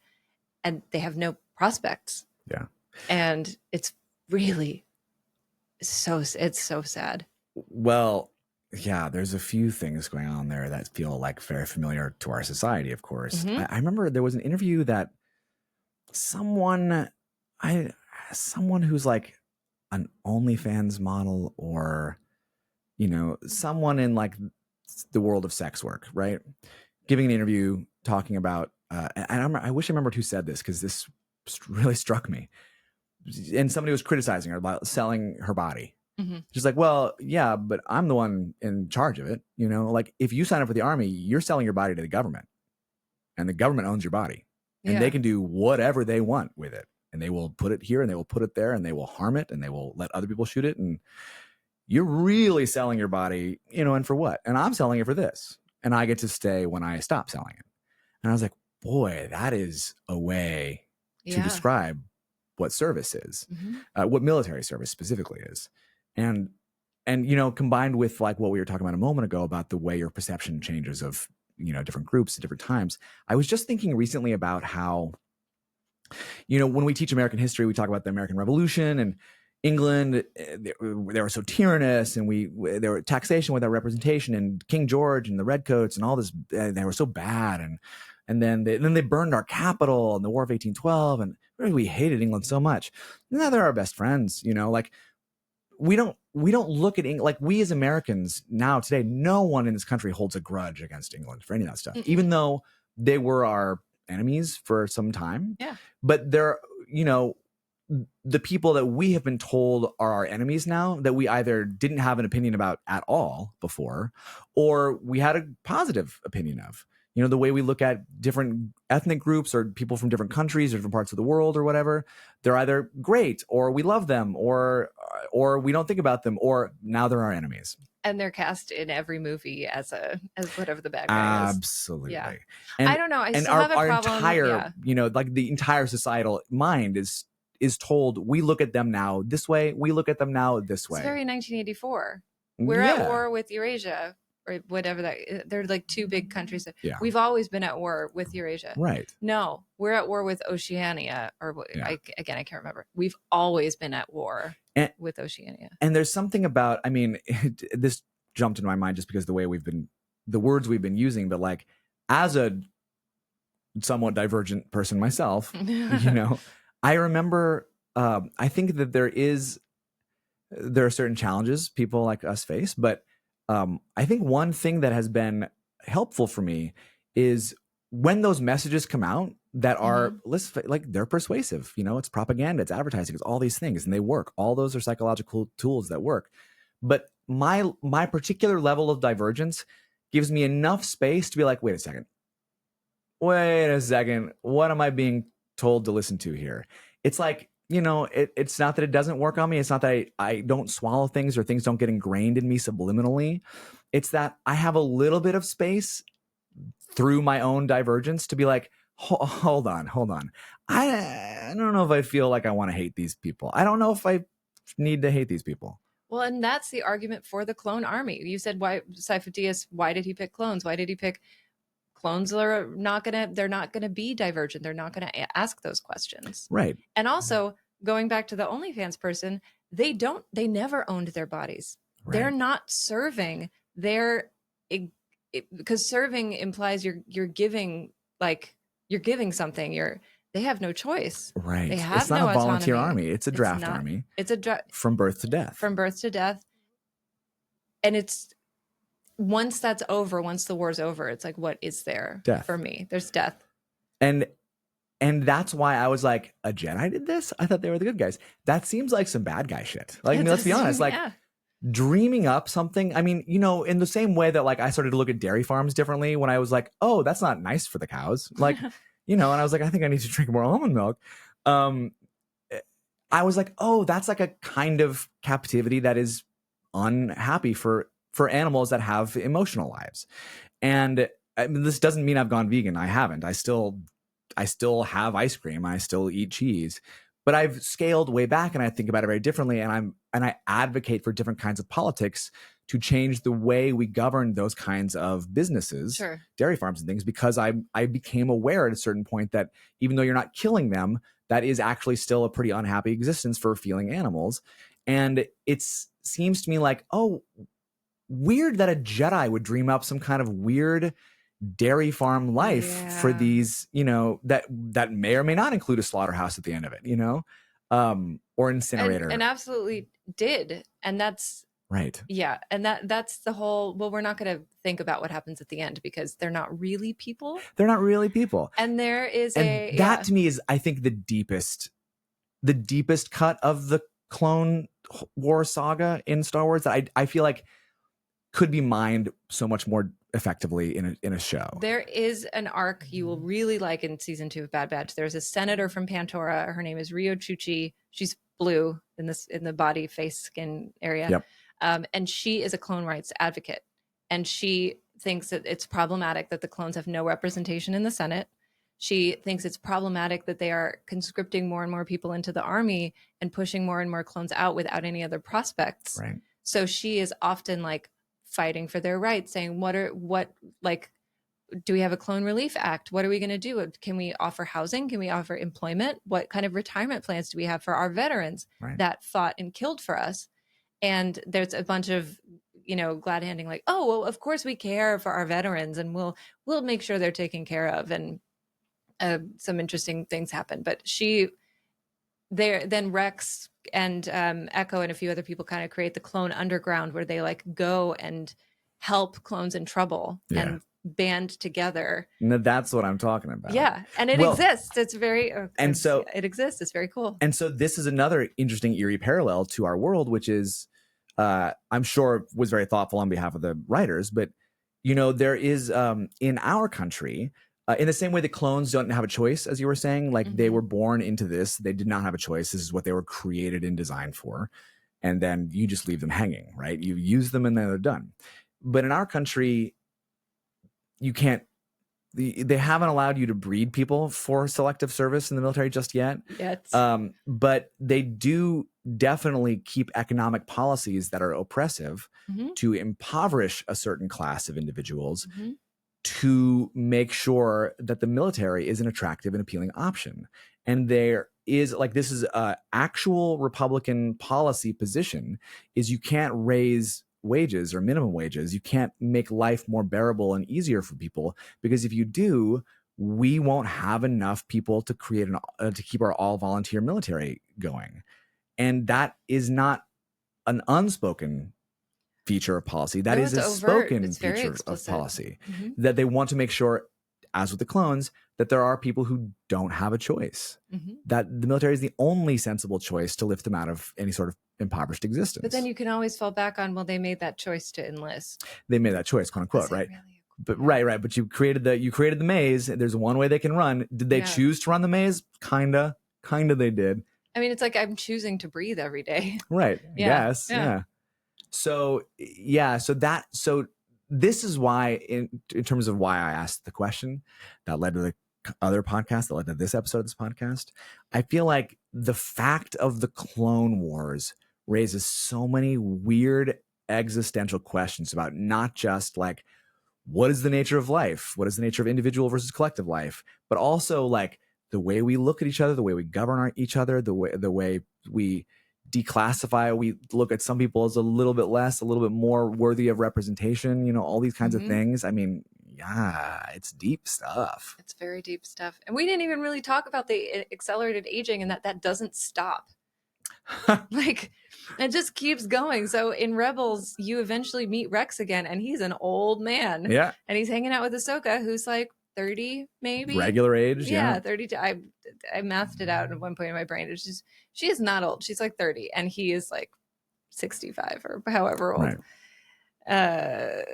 and they have no prospects. Yeah. And it's really it's so sad. Well, yeah, there's a few things going on there that feel like very familiar to our society, of course. I remember there was an interview that someone who's like an OnlyFans model, or, you know, someone in like the world of sex work, right? Giving an interview talking about, and I wish I remembered who said this, because this really struck me. And somebody was criticizing her about selling her body. She's like, well, yeah, but I'm the one in charge of it. You know, like if you sign up for the army, you're selling your body to the government, and the government owns your body, and they can do whatever they want with it. And they will put it here and they will put it there and they will harm it and they will let other people shoot it. And you're really selling your body, you know, and for what? And I'm selling it for this. And I get to stay when I stop selling it. And I was like, boy, that is a way to describe what service is, what military service specifically is. And, you know, combined with like what we were talking about a moment ago about the way your perception changes of, you know, different groups at different times. I was just thinking recently about how, you know, when we teach American history, we talk about the American Revolution and England, they were so tyrannous, and there were taxation without representation, and King George and the Redcoats and all this, they were so bad. And then they burned our capital in the War of 1812, and really we hated England so much. Now they're our best friends, you know, like we don't look at England, like we as Americans now today, no one in this country holds a grudge against England for any of that stuff, even though they were our enemies for some time. Yeah. But they're, you know, the people that we have been told are our enemies now, that we either didn't have an opinion about at all before, or we had a positive opinion of. You know, the way we look at different ethnic groups or people from different countries or different parts of the world or whatever, they're either great or we love them or we don't think about them, or now they're our enemies. And they're cast in every movie as whatever the bad guy is. Absolutely. Yeah. And, I don't know. I and still our, have a problem. Our entire, you know, like the entire societal mind is told, we look at them now this way, we look at them now this way. It's very 1984. We're at war with Eurasia, or whatever that. They're like two big countries. Yeah. We've always been at war with Eurasia. Right. No, we're at war with Oceania, or I can't remember. We've always been at war with Oceania. And there's something about, I mean, this jumped into my mind just because the words we've been using, but like as a somewhat divergent person myself, you know, I remember, I think that there are certain challenges people like us face, but I think one thing that has been helpful for me is when those messages come out that are like they're persuasive, you know, it's propaganda, it's advertising, it's all these things, and they work. All those are psychological tools that work. But my particular level of divergence gives me enough space to be like, wait a second, what am I being told to listen to here? It's like it's not that it doesn't work on me. It's not that I don't swallow things or things don't get ingrained in me subliminally. It's that I have a little bit of space through my own divergence to be like, hold on. I don't know if I feel like I want to hate these people. I don't know if I need to hate these people. Well, and that's the argument for the clone army. You said, why Sifo-Dyas, why did he pick clones? Why did he pick clones that are they're not gonna be divergent. They're not gonna ask those questions. Right. And also, going back to the OnlyFans person, they never owned their bodies. Right. They're not serving. Because serving implies you're giving something. They have no choice. Right. They have it's not no a volunteer autonomy. army. It's a draft army. It's a from birth to death. From birth to death. And it's once that's over, once the war's over, it's like, what is there death. For me? There's death. And that's why I was like, a Jedi did this? I thought they were the good guys. That seems like some bad guy shit. Like, I mean, let's be honest. Like, dreaming up something. I mean, in the same way that like I started to look at dairy farms differently when I was like, oh, that's not nice for the cows. Like, and I was like, I think I need to drink more almond milk. I was like, oh, that's like a kind of captivity that is unhappy for animals that have emotional lives. And I mean, this doesn't mean I've gone vegan. I haven't. I still have ice cream. I still eat cheese. But I've scaled way back, and I think about it very differently. And I advocate for different kinds of politics to change the way we govern those kinds of businesses, sure. Dairy farms and things, because I became aware at a certain point that even though you're not killing them, that is actually still a pretty unhappy existence for feeling animals. And it seems to me like, oh, weird that a Jedi would dream up some kind of weird dairy farm life for these, that may or may not include a slaughterhouse at the end of it, or incinerator. And absolutely did. And that's right. Yeah. And that's the whole, well, we're not going to think about what happens at the end because they're not really people. They're not really people. And there is that to me is, I think, the deepest cut of the Clone War saga in Star Wars that I feel like could be mined so much more effectively in a show. There is an arc you will really like in season 2 of Bad Batch. There's a senator from Pantora. Her name is Rio Chuchi. She's blue in the body, face, skin area. Yep. And she is a clone rights advocate. And she thinks that it's problematic that the clones have no representation in the Senate. She thinks it's problematic that they are conscripting more and more people into the army and pushing more and more clones out without any other prospects. Right. So she is often like fighting for their rights, saying, do we have a Clone Relief Act? What are we going to do? Can we offer housing? Can we offer employment? What kind of retirement plans do we have for our veterans that fought and killed for us? And there's a bunch of, glad handing like, oh, well, of course we care for our veterans and we'll make sure they're taken care of. And some interesting things happen. But then Rex and Echo and a few other people kind of create the Clone Underground, where they like go and help clones in trouble and band together. No, that's what I'm talking about. Yeah, and it exists. It's very it exists. It's very cool. And so this is another interesting eerie parallel to our world, which is I'm sure was very thoughtful on behalf of the writers, but there is in our country. In the same way that clones don't have a choice, as you were saying, like they were born into this, they did not have a choice. This is what they were created and designed for. And then you just leave them hanging, right? You use them and then they're done. But in our country, you can't, they haven't allowed you to breed people for selective service in the military just yet. But they do definitely keep economic policies that are oppressive to impoverish a certain class of individuals. To make sure that the military is an attractive and appealing option. And there is this is a actual Republican policy position is you can't raise wages or minimum wages. You can't make life more bearable and easier for people, because if you do, we won't have enough people to create to keep our all volunteer military going. And that is not an unspoken feature of policy. That is a spoken feature of policy, that they want to make sure, as with the clones, that there are people who don't have a choice, that the military is the only sensible choice to lift them out of any sort of impoverished existence. But then you can always fall back on, well, they made that choice to enlist. They made that choice, quote unquote, right? But right. But you created the maze. There's one way they can run. Did they choose to run the maze? Kinda they did. I mean, it's like I'm choosing to breathe every day. Right. Yeah, Yes. yeah. Yeah. So so this is why in terms of why I asked the question that led to the other podcast that led to this episode of this podcast, I feel like the fact of the Clone Wars raises so many weird existential questions about not just like what is the nature of life, what is the nature of individual versus collective life, but also like the way we look at each other, the way we govern each other, the way we declassify, we look at some people as a little bit less, a little bit more worthy of representation, you know, all these kinds of things. I mean, yeah, it's deep stuff. It's very deep stuff. And we didn't even really talk about the accelerated aging and that doesn't stop. Like, it just keeps going. So in Rebels, you eventually meet Rex again, and he's an old man. Yeah. And he's hanging out with Ahsoka, who's like 30, maybe. Regular age. Yeah, Yeah. 30. I mathed it out at one point in my brain. It's just, she is not old. She's like 30, and he is like 65 or however old. Right.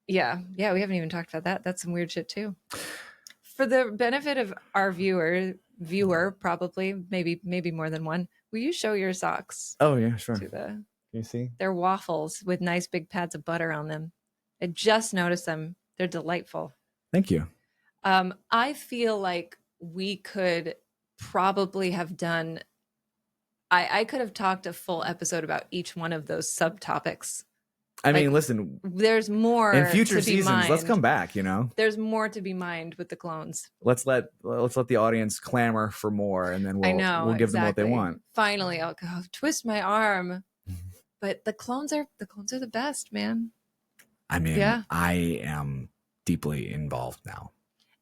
Yeah, we haven't even talked about that. That's some weird shit too. For the benefit of our viewer, probably, maybe more than one, will you show your socks? Oh yeah, sure. To Can you see? They're waffles with nice big pads of butter on them. I just noticed them. They're delightful. Thank you. I feel like we could probably have done. I could have talked a full episode about each one of those subtopics. I mean, listen, there's more in future to be seasons. mined. Let's come back. You know, there's more to be mined with the clones. Let's let the audience clamor for more, and then we'll give them what they want. Finally, I'll go twist my arm. But the clones are the best, man. I mean, yeah. I am deeply involved now.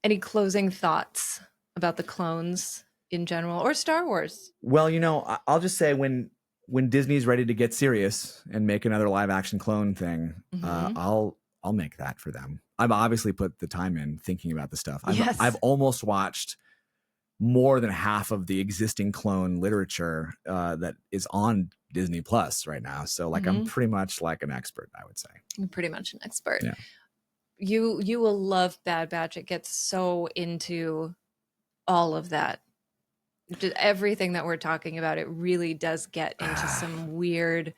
Any closing thoughts about the clones in general or Star Wars? Well, you know, I'll just say when Disney's ready to get serious and make another live action clone thing, I'll make that for them. I've obviously put the time in thinking about the stuff. I've almost watched more than half of the existing clone literature that is on Disney Plus right now. So like I'm pretty much like an expert, I would say. I'm pretty much an expert. Yeah. You will love Bad Batch. It gets so into all of that. Just everything that we're talking about, it really does get into some weird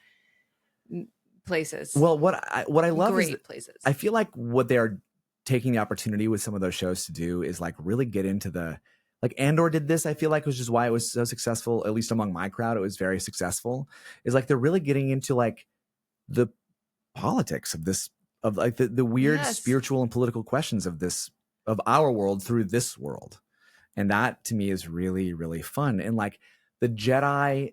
places. Well, what I love great is places. I feel like what they are taking the opportunity with some of those shows to do is like really get into the, like Andor did this, I feel like, which is why it was so successful, at least among my crowd. It was very successful. Is like they're really getting into like the politics of this, of like the weird spiritual and political questions of this, of our world through this world. And that to me is really, really fun. And like the Jedi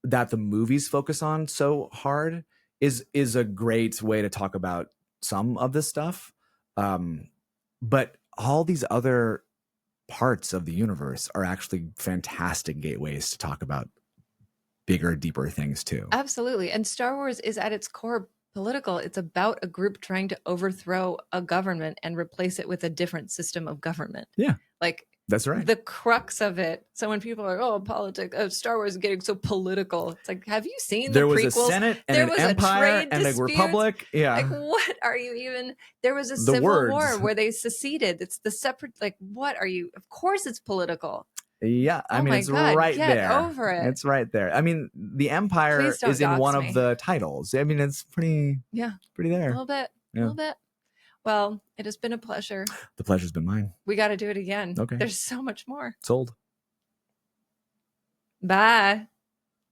that the movies focus on so hard is a great way to talk about some of this stuff. But all these other parts of the universe are actually fantastic gateways to talk about bigger, deeper things too. Absolutely. And Star Wars is at its core political. It's about a group trying to overthrow a government and replace it with a different system of government. Yeah. Like, that's right. The crux of it. So when people are, oh, politics, Star Wars is getting so political. It's like, have you seen there the prequels? There was a Senate and an empire and a republic. Yeah. Like, what are you even? There was a civil war where they seceded. It's the separate, like, what are you? Of course it's political. Yeah. I mean, it's right there. Get over it. It's right there. I mean, the empire is in one of the titles. I mean, it's pretty there. A little bit. A little bit. Well, it has been a pleasure. The pleasure's been mine. We got to do it again. Okay. There's so much more. Sold. Bye.